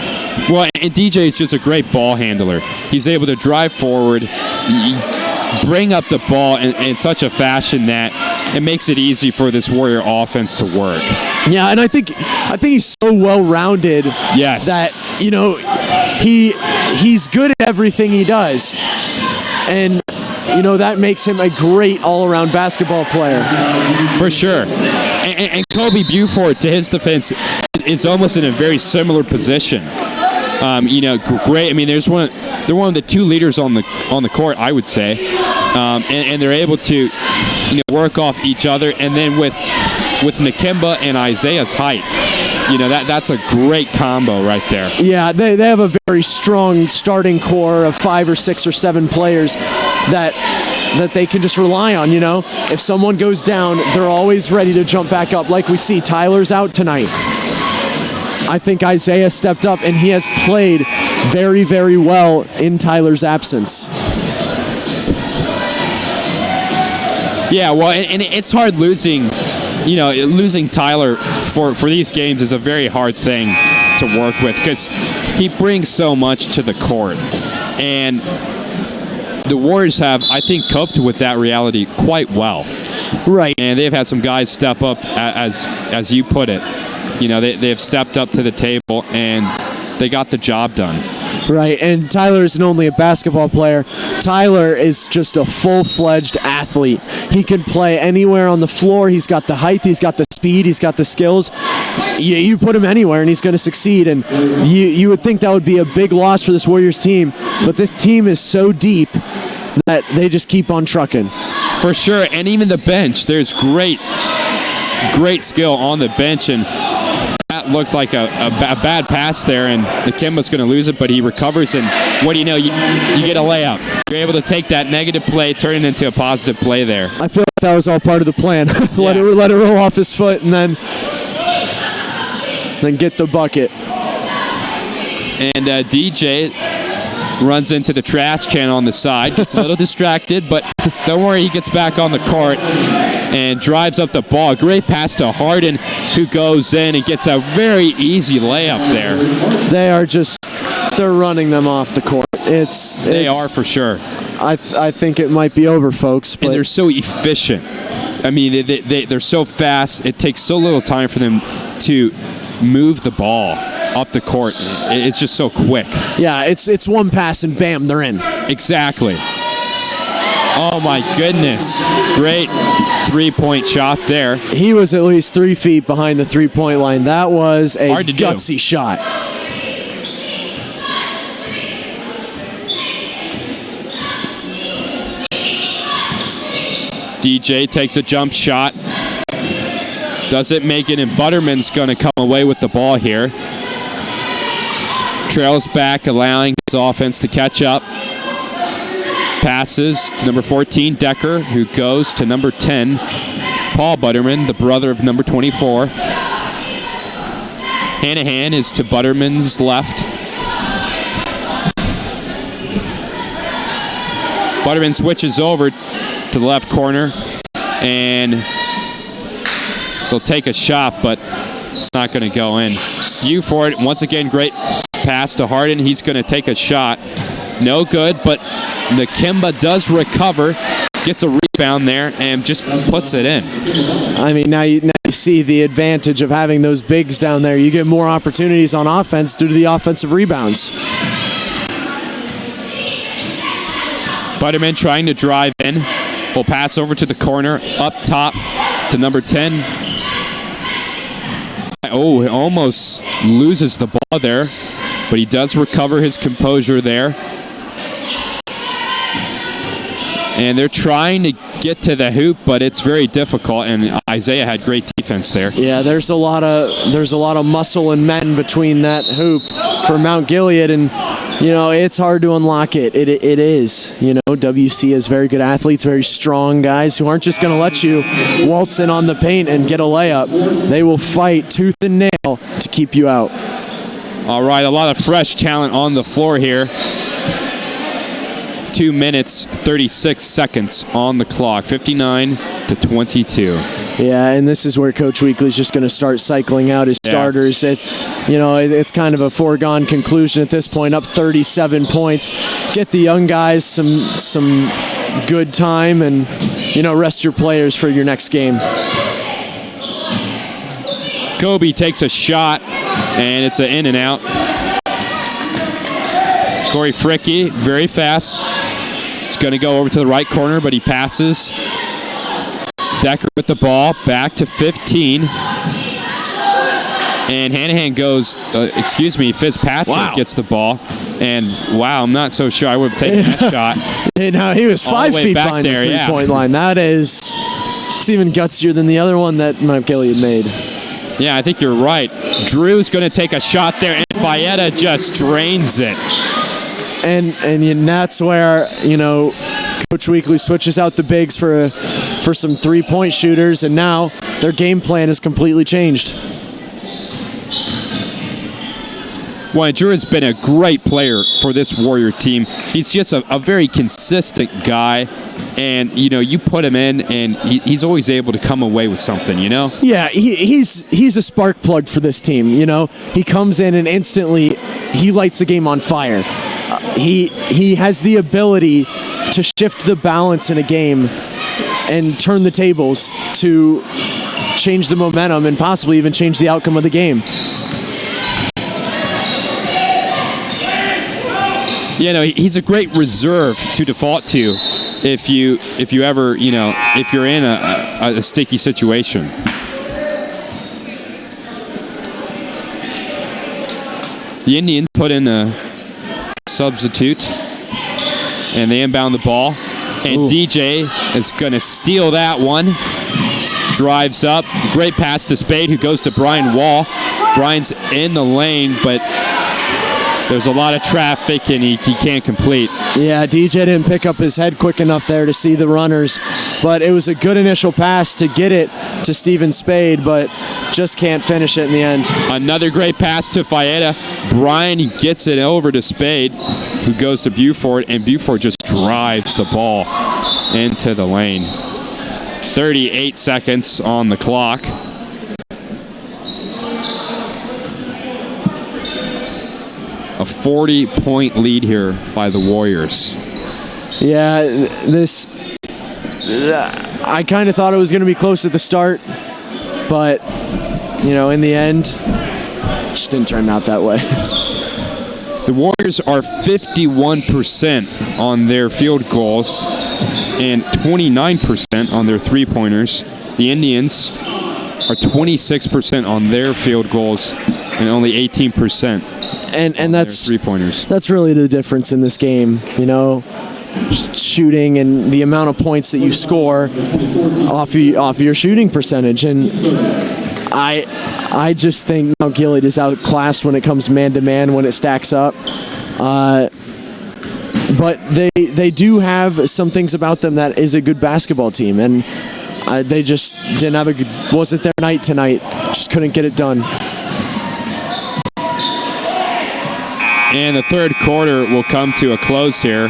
Well, and DJ is just a great ball handler. He's able to drive forward, bring up the ball in such a fashion that it makes it easy for this Warrior offense to work. Yeah, and I think he's so well-rounded. Yes. That he's good at everything he does, and that makes him a great all-around basketball player. For sure. And Kobe Buford, to his defense, is almost in a very similar position. Great. I mean, they're one of the two leaders on the court, I would say, and they're able to work off each other. And then with Nakemba and Isaiah's height, that's a great combo right there. Yeah, they have a very strong starting core of 5 or 6 or 7 players that they can just rely on. If someone goes down, they're always ready to jump back up. Like we see, Tyler's out tonight. I think Isaiah stepped up, and he has played very, very well in Tyler's absence. Yeah, well, and it's hard losing Tyler for these games is a very hard thing to work with because he brings so much to the court. And the Warriors have, I think, coped with that reality quite well. Right. And they've had some guys step up, as you put it. They have stepped up to the table, and they got the job done. Right, and Tyler isn't only a basketball player. Tyler is just a full-fledged athlete. He can play anywhere on the floor. He's got the height, he's got the speed, he's got the skills. You put him anywhere, and he's going to succeed. And you would think that would be a big loss for this Warriors team, but this team is so deep that they just keep on trucking. For sure, and even the bench, there's great skill on the bench, and that looked like a bad pass there, and Nakemba's going to lose it, but he recovers, and what do you know? You get a layup. You're able to take that negative play, turn it into a positive play there. I feel like that was all part of the plan. let it roll off his foot, and then get the bucket. And DJ runs into the trash can on the side, gets a little distracted, but don't worry, he gets back on the court and drives up the ball. Great pass to Harden, who goes in and gets a very easy layup there. They're running them off the court. They are for sure. I think it might be over, folks. But and they're so efficient. I mean, they're so fast. It takes so little time for them to move the ball up the court. It's just so quick. Yeah, it's one pass and bam, they're in. Exactly. Oh my goodness. Great 3-point shot there. He was at least 3 feet behind the 3-point line. That was a gutsy shot. DJ takes a jump shot. Doesn't make it, and Butterman's going to come away with the ball here. trails back, allowing his offense to catch up. Passes to number 14, Decker, who goes to number 10, Paul Butterman, the brother of number 24. Hanahan is to Butterman's left. Butterman switches over to the left corner, and they'll take a shot, but it's not going to go in. Buford, once again, great pass to Harden. He's going to take a shot. No good, but Nakimba does recover, gets a rebound there, and just puts it in. I mean, now you see the advantage of having those bigs down there. You get more opportunities on offense due to the offensive rebounds. Butterman trying to drive in. Will pass over to the corner, up top to number 10. Oh, he almost loses the ball there, but he does recover his composure there. And they're trying to get to the hoop, but it's very difficult, and Isaiah had great defense there. Yeah, there's a lot of muscle and men between that hoop for Mount Gilead, and you know, it's hard to unlock it. It is. You know, WC has very good athletes, very strong guys who aren't just going to let you waltz in on the paint and get a layup. They will fight tooth and nail to keep you out. All right, a lot of fresh talent on the floor here. 2 minutes, 36 seconds on the clock, 59-22. Yeah, and this is where Coach Weekly's just going to start cycling out his starters. It's kind of a foregone conclusion at this point. Up 37 points. Get the young guys some good time, and rest your players for your next game. Kobe takes a shot, and it's an in and out. Corey Fricky, very fast. He's going to go over to the right corner, but he passes. Decker with the ball, back to 15. And Hanahan goes, Fitzpatrick gets the ball. And, wow, I'm not so sure I would have taken that shot. No, he was 5 feet behind the three-point line. It's even gutsier than the other one that Mount Gilead made. Yeah, I think you're right. Drew's going to take a shot there, and Fayetta just drains it. And that's where, Coach Weekly switches out the bigs for some three-point shooters, and now their game plan is completely changed. Well, Drew has been a great player for this Warrior team. He's just a very consistent guy, and you put him in, and he's always able to come away with something. Yeah, he's a spark plug for this team. He comes in and instantly he lights the game on fire. He has the ability to shift the balance in a game and turn the tables to change the momentum and possibly even change the outcome of the game. He's a great reserve to default to if you ever, if you're in a sticky situation. The Indians put in a substitute, and they inbound the ball. And DJ is going to steal that one. Drives up. Great pass to Spade, who goes to Brian Wall. Brian's in the lane, but there's a lot of traffic, and he can't complete. Yeah, DJ didn't pick up his head quick enough there to see the runners, but it was a good initial pass to get it to Steven Spade, but just can't finish it in the end. Another great pass to Fayetta. Brian gets it over to Spade, who goes to Buford, and Buford just drives the ball into the lane. 38 seconds on the clock. A 40-point lead here by the Warriors. Yeah, I kind of thought it was going to be close at the start, but, in the end, it just didn't turn out that way. The Warriors are 51% on their field goals and 29% on their three-pointers. The Indians are 26% on their field goals and only 18%. And that's three-pointers. That's really the difference in this game, shooting and the amount of points that you score off your shooting percentage. And I just think Mount Gilead is outclassed when it comes man-to-man, when it stacks up. But they do have some things about them that is a good basketball team, and they just didn't have wasn't their night tonight. Just couldn't get it done. And the third quarter will come to a close here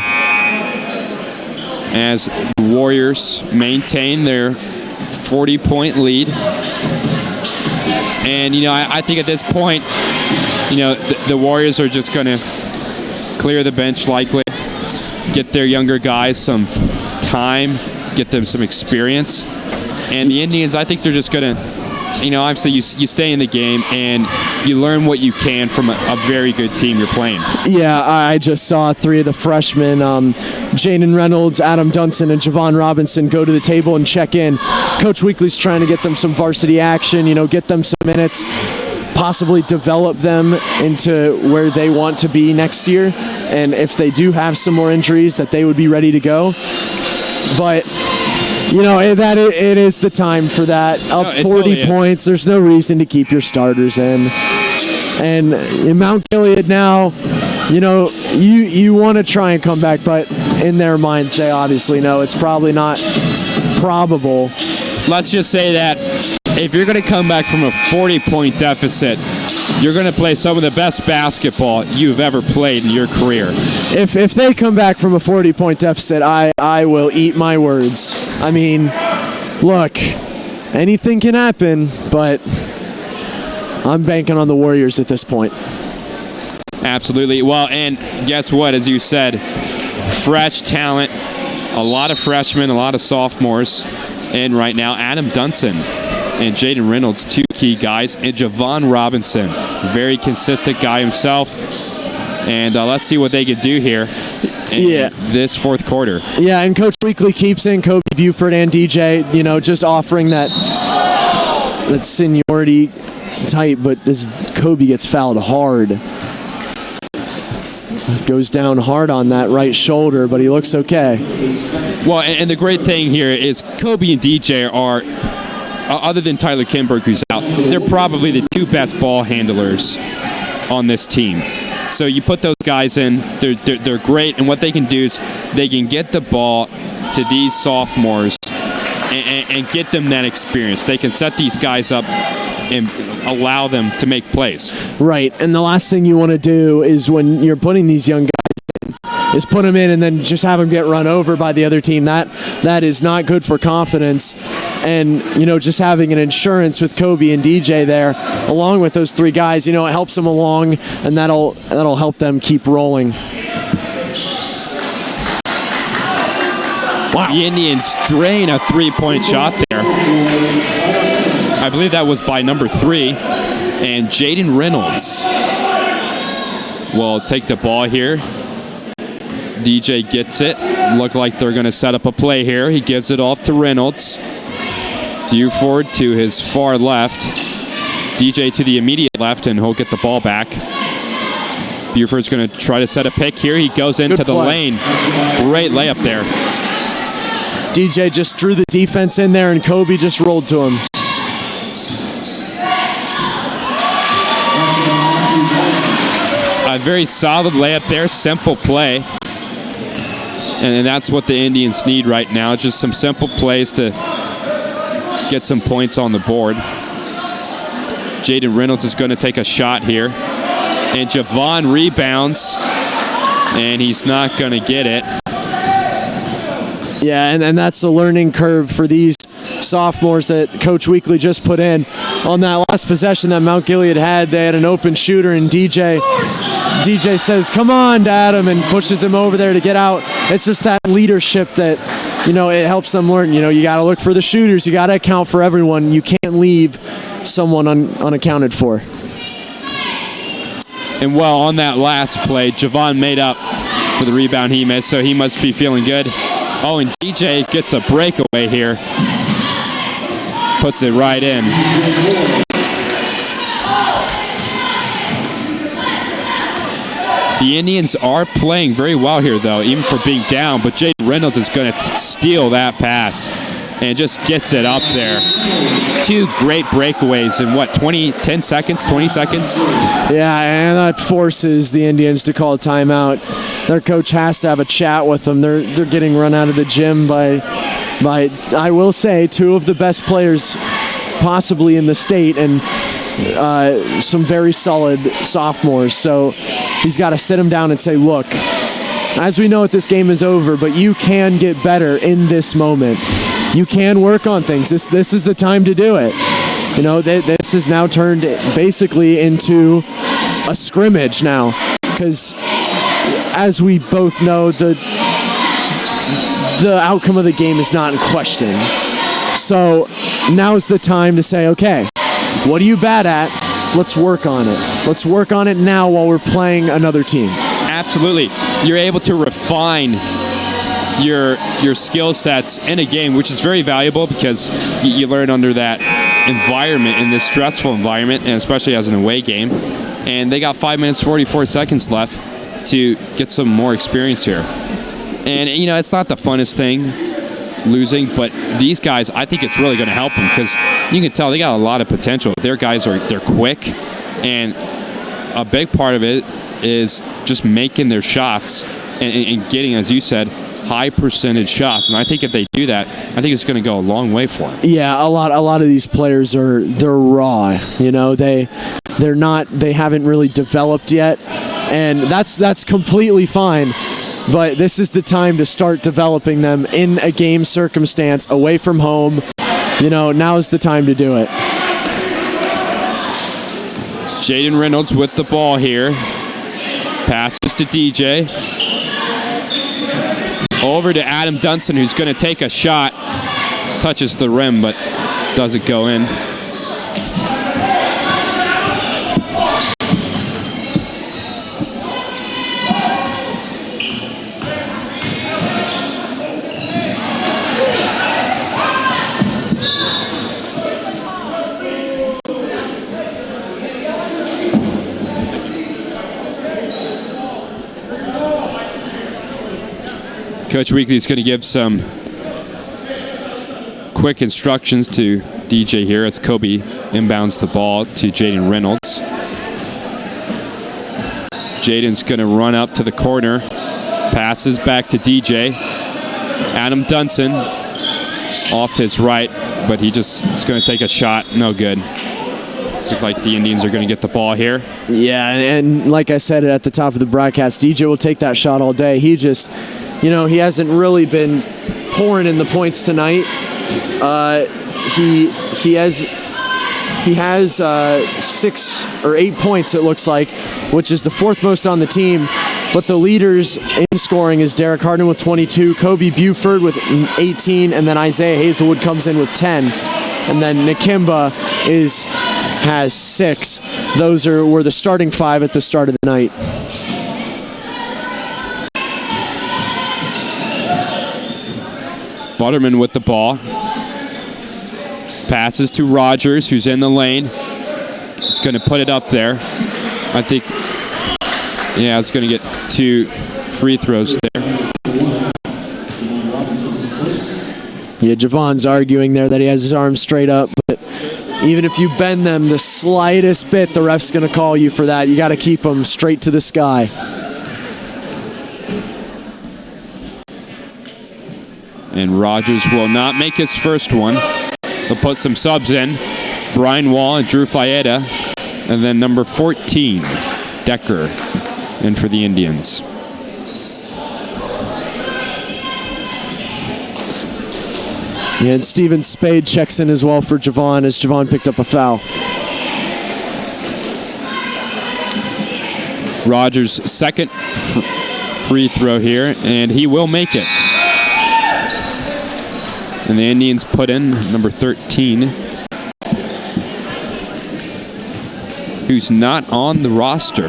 as the Warriors maintain their 40-point lead. And, I think at this point, the Warriors are just going to clear the bench likely, get their younger guys some time, get them some experience. And the Indians, I think they're just going to, obviously you stay in the game and you learn what you can from a very good team you're playing. Yeah, I just saw 3 of the freshmen, Jaden Reynolds, Adam Dunson, and Javon Robinson go to the table and check in. Coach Weekly's trying to get them some varsity action, get them some minutes, possibly develop them into where they want to be next year. And if they do have some more injuries, that they would be ready to go. But it is the time for that. Up 40 totally points. There's no reason to keep your starters in. And in Mount Gilead now, you want to try and come back, but in their minds, they obviously know it's probably not probable. Let's just say that if you're going to come back from a 40-point deficit, you're going to play some of the best basketball you've ever played in your career. If they come back from a 40-point deficit, I will eat my words. I mean, look, anything can happen, but I'm banking on the Warriors at this point. Absolutely. Well, and guess what? As you said, fresh talent, a lot of freshmen, a lot of sophomores in right now. Adam Dunson and Jaden Reynolds, 2 key guys, and Javon Robinson, very consistent guy himself. And let's see what they can do here in this fourth quarter. Yeah, and Coach Weekly keeps in Kobe Buford and DJ, just offering that seniority type, but this Kobe gets fouled hard. Goes down hard on that right shoulder, but he looks okay. Well, and the great thing here is Kobe and DJ are, other than Tyler Kindberg, who's out, they're probably the 2 best ball handlers on this team. So you put those guys in, they're great, and what they can do is they can get the ball to these sophomores and get them that experience. They can set these guys up and allow them to make plays. Right, and the last thing you want to do is when you're putting these young guys in, is put them in and then just have them get run over by the other team. That is not good for confidence. And, just having an insurance with Kobe and DJ there, along with those 3 guys, it helps them along, and that'll help them keep rolling. Wow. The Indians drain a 3-point shot there. I believe that was by number 3. And Jaden Reynolds will take the ball here. DJ gets it. Look like they're going to set up a play here. He gives it off to Reynolds. Buford to his far left. DJ to the immediate left, and he'll get the ball back. Buford's going to try to set a pick here. He goes into the lane. Great layup there. DJ just drew the defense in there, and Kobe just rolled to him. A very solid layup there. Simple play. And that's what the Indians need right now. Just some simple plays to get some points on the board. Jaden Reynolds is going to take a shot here. And Javon rebounds. And he's not going to get it. Yeah, and that's the learning curve for these sophomores that Coach Weekly just put in. On that last possession that Mount Gilead had, they had an open shooter, and DJ says, "Come on, to Adam," and pushes him over there to get out. It's just that leadership that, it helps them learn. You got to look for the shooters. You got to account for everyone. You can't leave someone unaccounted for. And well, on that last play, Javon made up for the rebound he missed, so he must be feeling good. Oh, and DJ gets a breakaway here. Puts it right in. The Indians are playing very well here, though, even for being down, but Jaden Reynolds is going to steal that pass. and just gets it up there. 2 great breakaways in 10 seconds, 20 seconds? Yeah, and that forces the Indians to call a timeout. Their coach has to have a chat with them. They're getting run out of the gym by I will say, 2 of the best players possibly in the state, and some very solid sophomores. So he's got to sit them down and say, look, as we know that this game is over, but you can get better in this moment. You can work on things. This is the time to do it. You know, this has now turned basically into a scrimmage now, because as we both know, the outcome of the game is not in question. So now's the time to say, okay, what are you bad at? Let's work on it. Let's work on it now while we're playing another team. Absolutely. You're able to refine your skill sets in a game, which is very valuable because you learn under that environment, in this stressful environment, and especially as an away game. And they got 5 minutes, 44 seconds left to get some more experience here. And, you know, it's not the funnest thing, losing, but these guys, I think it's really going to help them because you can tell they got a lot of potential. Their guys they're quick, and a big part of it is just making their shots and getting, as you said, high percentage shots. And I think if they do that, I think it's going to go a long way for them. Yeah, a lot of these players they're raw. You know, they haven't really developed yet, and that's completely fine. But this is the time to start developing them in a game circumstance, away from home. You know, now's the time to do it. Jaden Reynolds with the ball here. Passes to DJ. Over to Adam Dunson, who's going to take a shot. Touches the rim, but doesn't go in. Coach Weekly is going to give some quick instructions to DJ here as Kobe inbounds the ball to Jaden Reynolds. Jaden's going to run up to the corner, passes back to DJ. Adam Dunson off to his right, but he just is going to take a shot. No good. Looks like the Indians are going to get the ball here. Yeah, and like I said at the top of the broadcast, DJ will take that shot all day. He just, you know, he hasn't really been pouring in the points tonight. He has 6 or 8 points, it looks like, which is the 4th most on the team. But the leaders in scoring is Derek Harden with 22, Kobe Buford with 18, and then Isaiah Hazelwood comes in with 10. And then Nakimba has 6. Those were the starting 5 at the start of the night. Butterman with the ball. Passes to Rogers, who's in the lane. He's going to put it up there. I think, yeah, it's going to get 2 free throws there. Yeah, Javon's arguing there that he has his arms straight up, but even if you bend them the slightest bit, the ref's going to call you for that. You got to keep them straight to the sky. And Rogers will not make his first one. They'll put some subs in. Brian Wall and Drew Fayeda. And then number 14, Decker, in for the Indians. Yeah, and Steven Spade checks in as well for Javon, as Javon picked up a foul. Rogers' second free throw here, and he will make it. And the Indians put in number 13, who's not on the roster.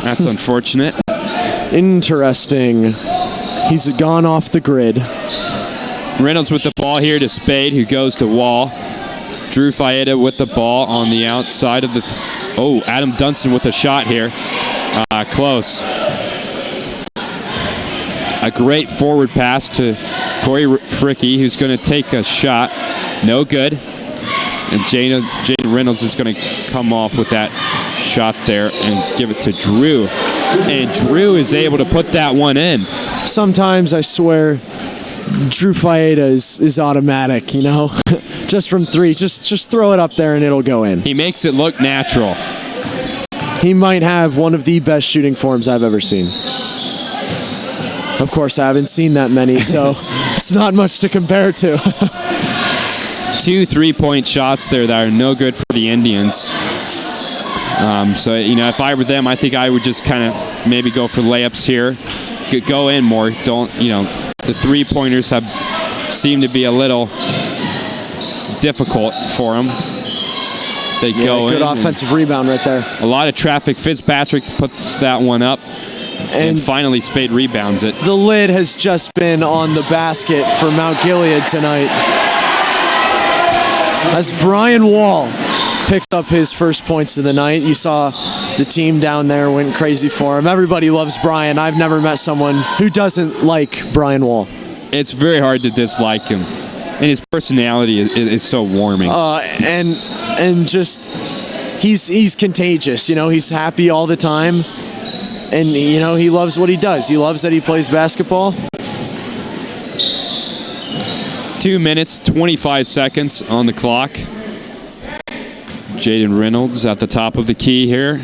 That's unfortunate. Interesting. He's gone off the grid. Reynolds with the ball here to Spade, who goes to Wall. Drew Fayeda with the ball on the outside of the... Adam Dunson with a shot here. Close. A great forward pass to Corey Fricky, who's going to take a shot. No good. And Jaden Reynolds is going to come off with that shot there and give it to Drew. And Drew is able to put that one in. Sometimes I swear Drew Faeda is automatic, you know? Just from 3. Just throw it up there and it'll go in. He makes it look natural. He might have one of the best shooting forms I've ever seen. Of course, I haven't seen that many, so it's not much to compare to. 2 3-point shots there that are no good for the Indians. So, you know, if I were them, I think I would just kind of maybe go for layups here. Go in more. Don't, you know, the 3-pointers have seemed to be a little difficult for them. They go in. Good offensive rebound right there. A lot of traffic. Fitzpatrick puts that one up. And finally, Spade rebounds it. The lid has just been on the basket for Mount Gilead tonight. As Brian Wall picks up his first points of the night. You saw the team down there went crazy for him. Everybody loves Brian. I've never met someone who doesn't like Brian Wall. It's very hard to dislike him. And his personality is so warming. And just, he's contagious. You know, he's happy all the time. And, you know, he loves what he does. He loves that he plays basketball. 2 minutes, 25 seconds on the clock. Jaden Reynolds at the top of the key here.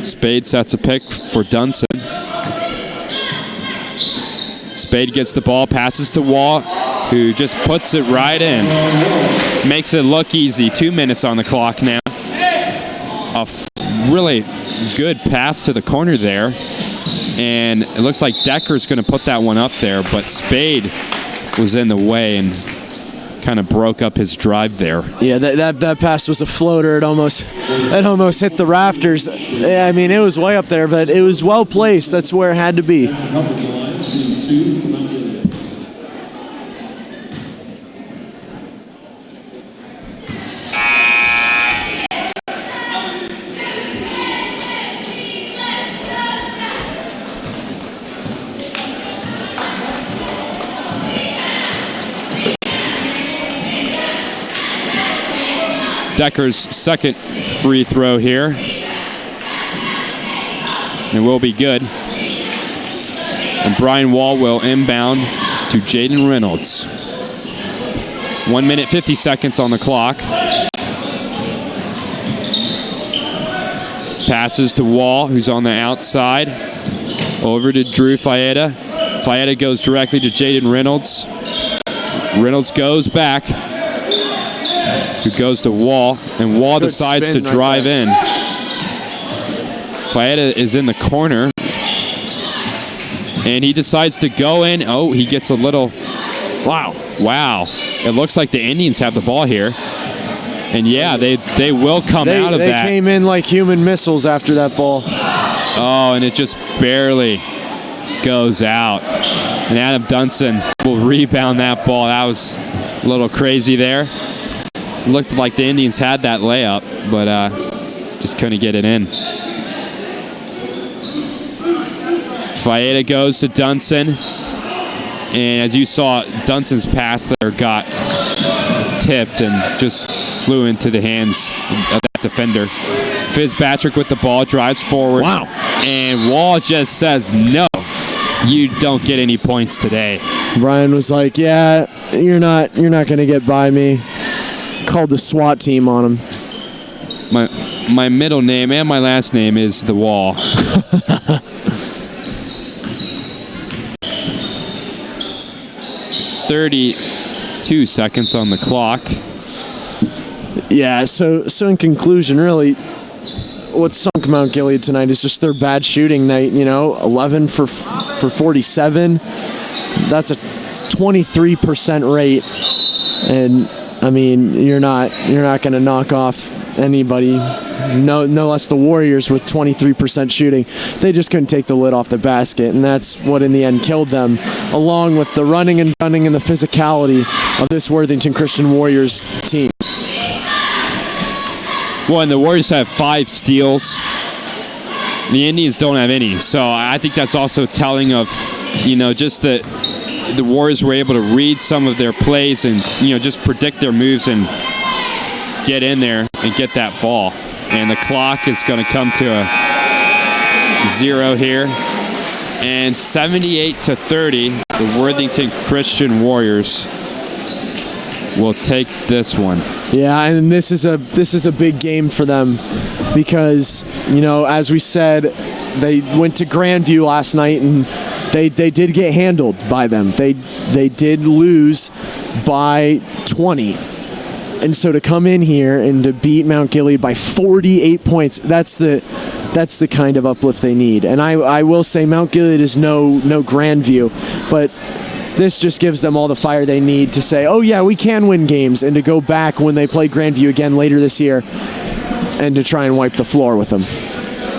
Spade sets a pick for Dunson. Spade gets the ball, passes to Wall, who just puts it right in. Makes it look easy. 2 minutes on the clock now. A really good pass to the corner there. And it looks like Decker's going to put that one up there, but Spade was in the way and kind of broke up his drive there. Yeah, that pass was a floater. It almost hit the rafters. I mean, it was way up there, but it was well placed. That's where it had to be. Decker's second free throw here. It will be good. And Brian Wall will inbound to Jaden Reynolds. 1 minute, 50 seconds on the clock. Passes to Wall, who's on the outside. Over to Drew Faeda. Faeda goes directly to Jaden Reynolds. Reynolds goes back. Who goes to Wall, and Wall decides to drive in. Faeda is in the corner, and he decides to go in. Oh, he gets a little, wow. It looks like the Indians have the ball here. And yeah, they will come out of that. They came in like human missiles after that ball. Oh, and it just barely goes out. And Adam Dunson will rebound that ball. That was a little crazy there. Looked like the Indians had that layup, but just couldn't get it in. Faeda goes to Dunson. And as you saw, Dunson's pass there got tipped and just flew into the hands of that defender. Fitzpatrick with the ball, drives forward. Wow. And Wall just says, no, you don't get any points today. Brian was like, yeah, you're not going to get by me. Called the SWAT team on him. My middle name and my last name is The Wall. .32 seconds on the clock. Yeah, so in conclusion, really, what sunk Mount Gilead tonight is just their bad shooting night. You know, 11 for 47. That's a 23% rate, and I mean, you're not going to knock off anybody, no less the Warriors with 23% shooting. They just couldn't take the lid off the basket, and that's what in the end killed them, along with the running and gunning and the physicality of this Worthington Christian Warriors team. Well, and the Warriors have 5 steals. The Indians don't have any. So I think that's also telling of, just the Warriors were able to read some of their plays and, just predict their moves and get in there and get that ball. And the clock is going to come to a 0 here. And 78-30, the Worthington Christian Warriors will take this one. Yeah, and this is a big game for them because, as we said, they went to Grandview last night and they did get handled by them. They did lose by 20. And so to come in here and to beat Mount Gilead by 48 points, that's the kind of uplift they need. And I will say Mount Gilead is no Grandview, but this just gives them all the fire they need to say, oh yeah, we can win games, and to go back when they play Grandview again later this year and to try and wipe the floor with them.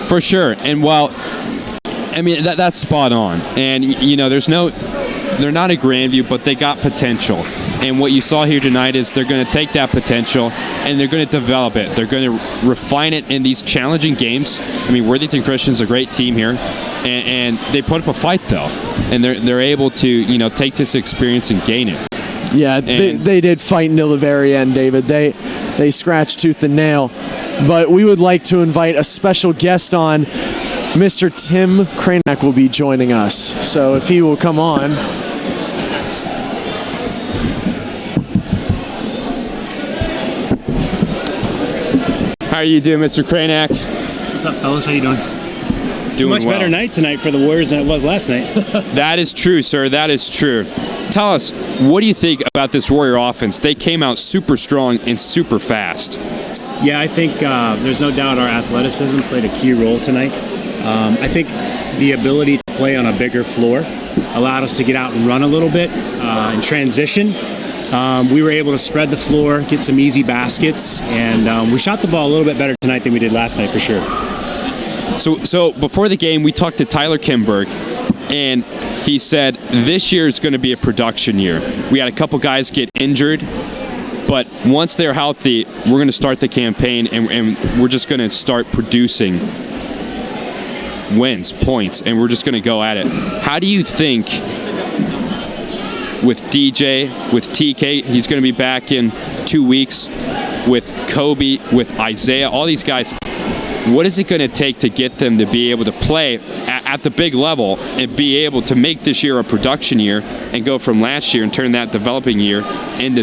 For sure. And that's spot on. And they're not a Grandview, but they got potential. And what you saw here tonight is they're going to take that potential and they're going to develop it. They're going to refine it in these challenging games. Worthington Christian's a great team here, and they put up a fight though, and they're able to take this experience and gain it. Yeah, they did fight until the very end, David. They scratched tooth and nail. But we would like to invite a special guest on. Mr. Tim Kraynak will be joining us. So if he will come on. How are you doing, Mr. Kraynak? What's up, fellas? How you doing? Doing much well. Better night tonight for the Warriors than it was last night. That is true, sir. That is true. Tell us, what do you think about this Warrior offense? They came out super strong and super fast. Yeah, I think there's no doubt our athleticism played a key role tonight. I think the ability to play on a bigger floor allowed us to get out and run a little bit in transition. We were able to spread the floor, get some easy baskets, and we shot the ball a little bit better tonight than we did last night for sure. So before the game, we talked to Tyler Kindberg, and he said this year is going to be a production year. We had a couple guys get injured, but once they're healthy, we're going to start the campaign, and we're just going to start producing wins, points, and we're just going to go at it. How do you think with DJ, with TK, he's going to be back in 2 weeks, with Kobe, with Isaiah, all these guys, what is it going to take to get them to be able to play at the big level and be able to make this year a production year and go from last year and turn that developing year into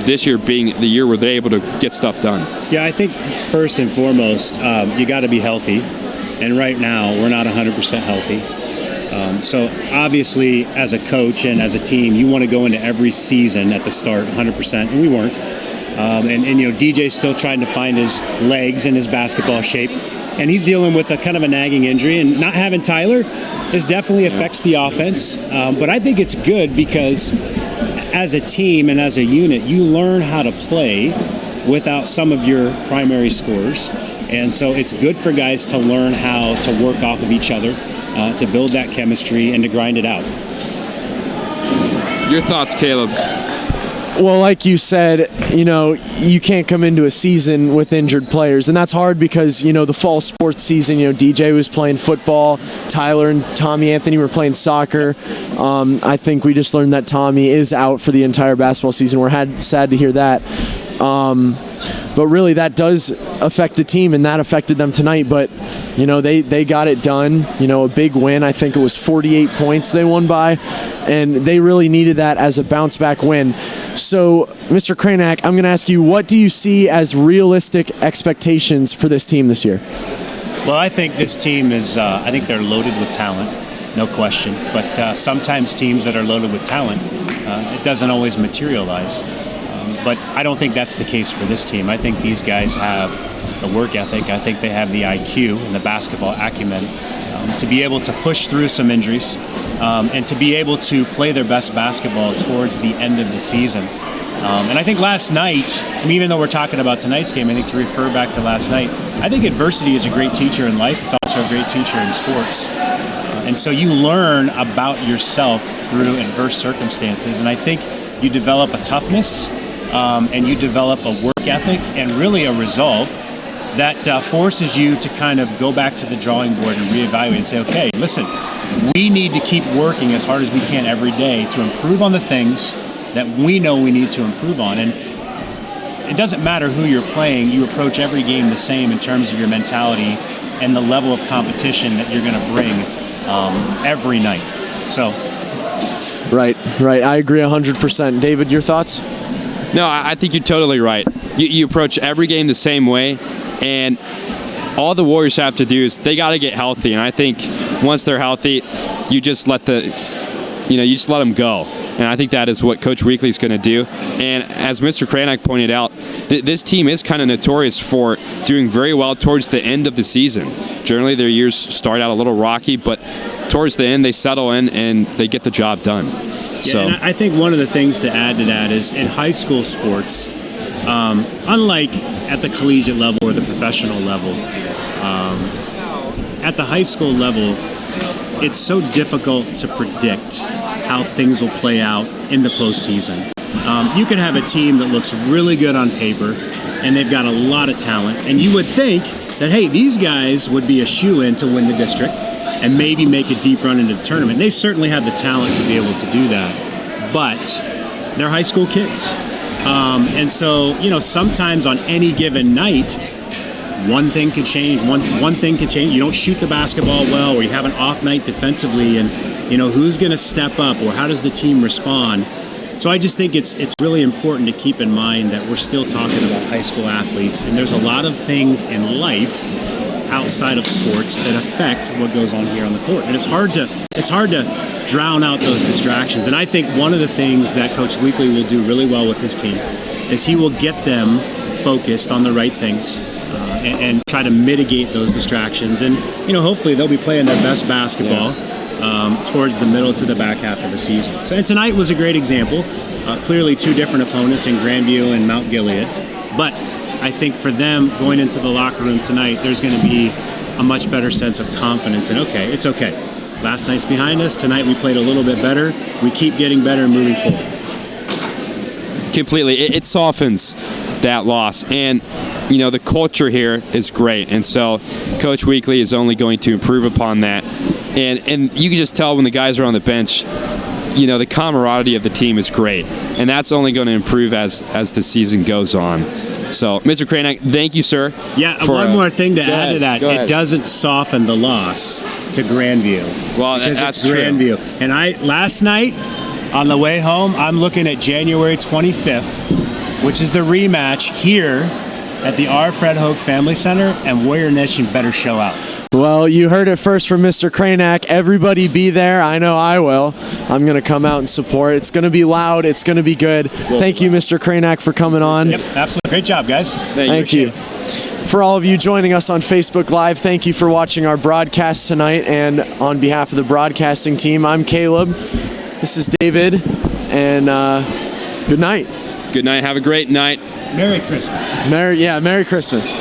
this year being the year where they're able to get stuff done? Yeah, I think first and foremost, you got to be healthy. And right now, we're not 100% healthy. So obviously, as a coach and as a team, you want to go into every season at the start 100%, and we weren't. DJ's still trying to find his legs and his basketball shape, and he's dealing with a kind of a nagging injury. And not having Tyler, this definitely affects the offense. But I think it's good because as a team and as a unit, you learn how to play without some of your primary scorers. And so it's good for guys to learn how to work off of each other, to build that chemistry and to grind it out. Your thoughts, Caleb? Well, like you said, you can't come into a season with injured players. And that's hard because, the fall sports season, DJ was playing football. Tyler and Tommy Anthony were playing soccer. I think we just learned that Tommy is out for the entire basketball season. We're sad to hear that. But really, that does affect a team, and that affected them tonight. But, they got it done. A big win. I think it was 48 points they won by, and they really needed that as a bounce-back win. So, Mr. Kraynak, I'm going to ask you, what do you see as realistic expectations for this team this year? Well, I think this team is, I think they're loaded with talent, no question. But sometimes teams that are loaded with talent, it doesn't always materialize. But I don't think that's the case for this team. I think these guys have the work ethic. I think they have the IQ and the basketball acumen to be able to push through some injuries and to be able to play their best basketball towards the end of the season. And I think last night, even though we're talking about tonight's game, I think to refer back to last night, I think adversity is a great teacher in life. It's also a great teacher in sports. And so you learn about yourself through adverse circumstances. And I think you develop a toughness and you develop a work ethic and really a resolve that forces you to kind of go back to the drawing board and reevaluate and say, okay, listen, we need to keep working as hard as we can every day to improve on the things that we know we need to improve on. And it doesn't matter who you're playing, you approach every game the same in terms of your mentality and the level of competition that you're going to bring every night. So, Right. I agree 100%. David, your thoughts? No, I think you're totally right. You approach every game the same way, and all the Warriors have to do is they got to get healthy. And I think once they're healthy, you just let them go. And I think that is what Coach Weekly's going to do. And as Mr. Kraynak pointed out, this team is kind of notorious for doing very well towards the end of the season. Generally, their years start out a little rocky, but towards the end, they settle in and they get the job done. Yeah, and I think one of the things to add to that is in high school sports, unlike at the collegiate level or the professional level, at the high school level, it's so difficult to predict how things will play out in the postseason. You can have a team that looks really good on paper, and they've got a lot of talent, and you would think that, hey, these guys would be a shoo-in to win the district and maybe make a deep run into the tournament. They certainly have the talent to be able to do that, but they're high school kids. And so, sometimes on any given night, one thing could change. One thing could change. You don't shoot the basketball well, or you have an off night defensively, and who's going to step up, or how does the team respond? So I just think it's really important to keep in mind that we're still talking about high school athletes, and there's a lot of things in life outside of sports that affect what goes on here on the court, and it's hard to drown out those distractions. And I think one of the things that Coach Weekly will do really well with his team is he will get them focused on the right things and try to mitigate those distractions. And hopefully they'll be playing their best basketball towards the middle to the back half of the season. So, and tonight was a great example. Clearly two different opponents in Grandview and Mount Gilead, but I think for them going into the locker room tonight, there's going to be a much better sense of confidence and it's okay. Last night's behind us. Tonight we played a little bit better. We keep getting better and moving forward. Completely. It softens that loss. And, the culture here is great. And so Coach Weekly is only going to improve upon that. And you can just tell when the guys are on the bench, the camaraderie of the team is great. And that's only going to improve as the season goes on. So, Mr. Kraynak, thank you, sir. Yeah, one more thing to add to that. It doesn't soften the loss to Grandview. Well, that's true. Grandview. And last night, on the way home, I'm looking at January 25th, which is the rematch here at the R. Fred Hogue Family Center, and Warrior Nation better show out. Well, you heard it first from Mr. Kraynak. Everybody be there. I know I will. I'm going to come out and support. It's going to be loud. It's going to be good. Thank you, Mr. Kraynak, for coming on. Yep, absolutely. Great job, guys. Thank you. For all of you joining us on Facebook Live, thank you for watching our broadcast tonight. And on behalf of the broadcasting team, I'm Caleb. This is David. And good night. Good night. Have a great night. Merry Christmas. Merry Christmas.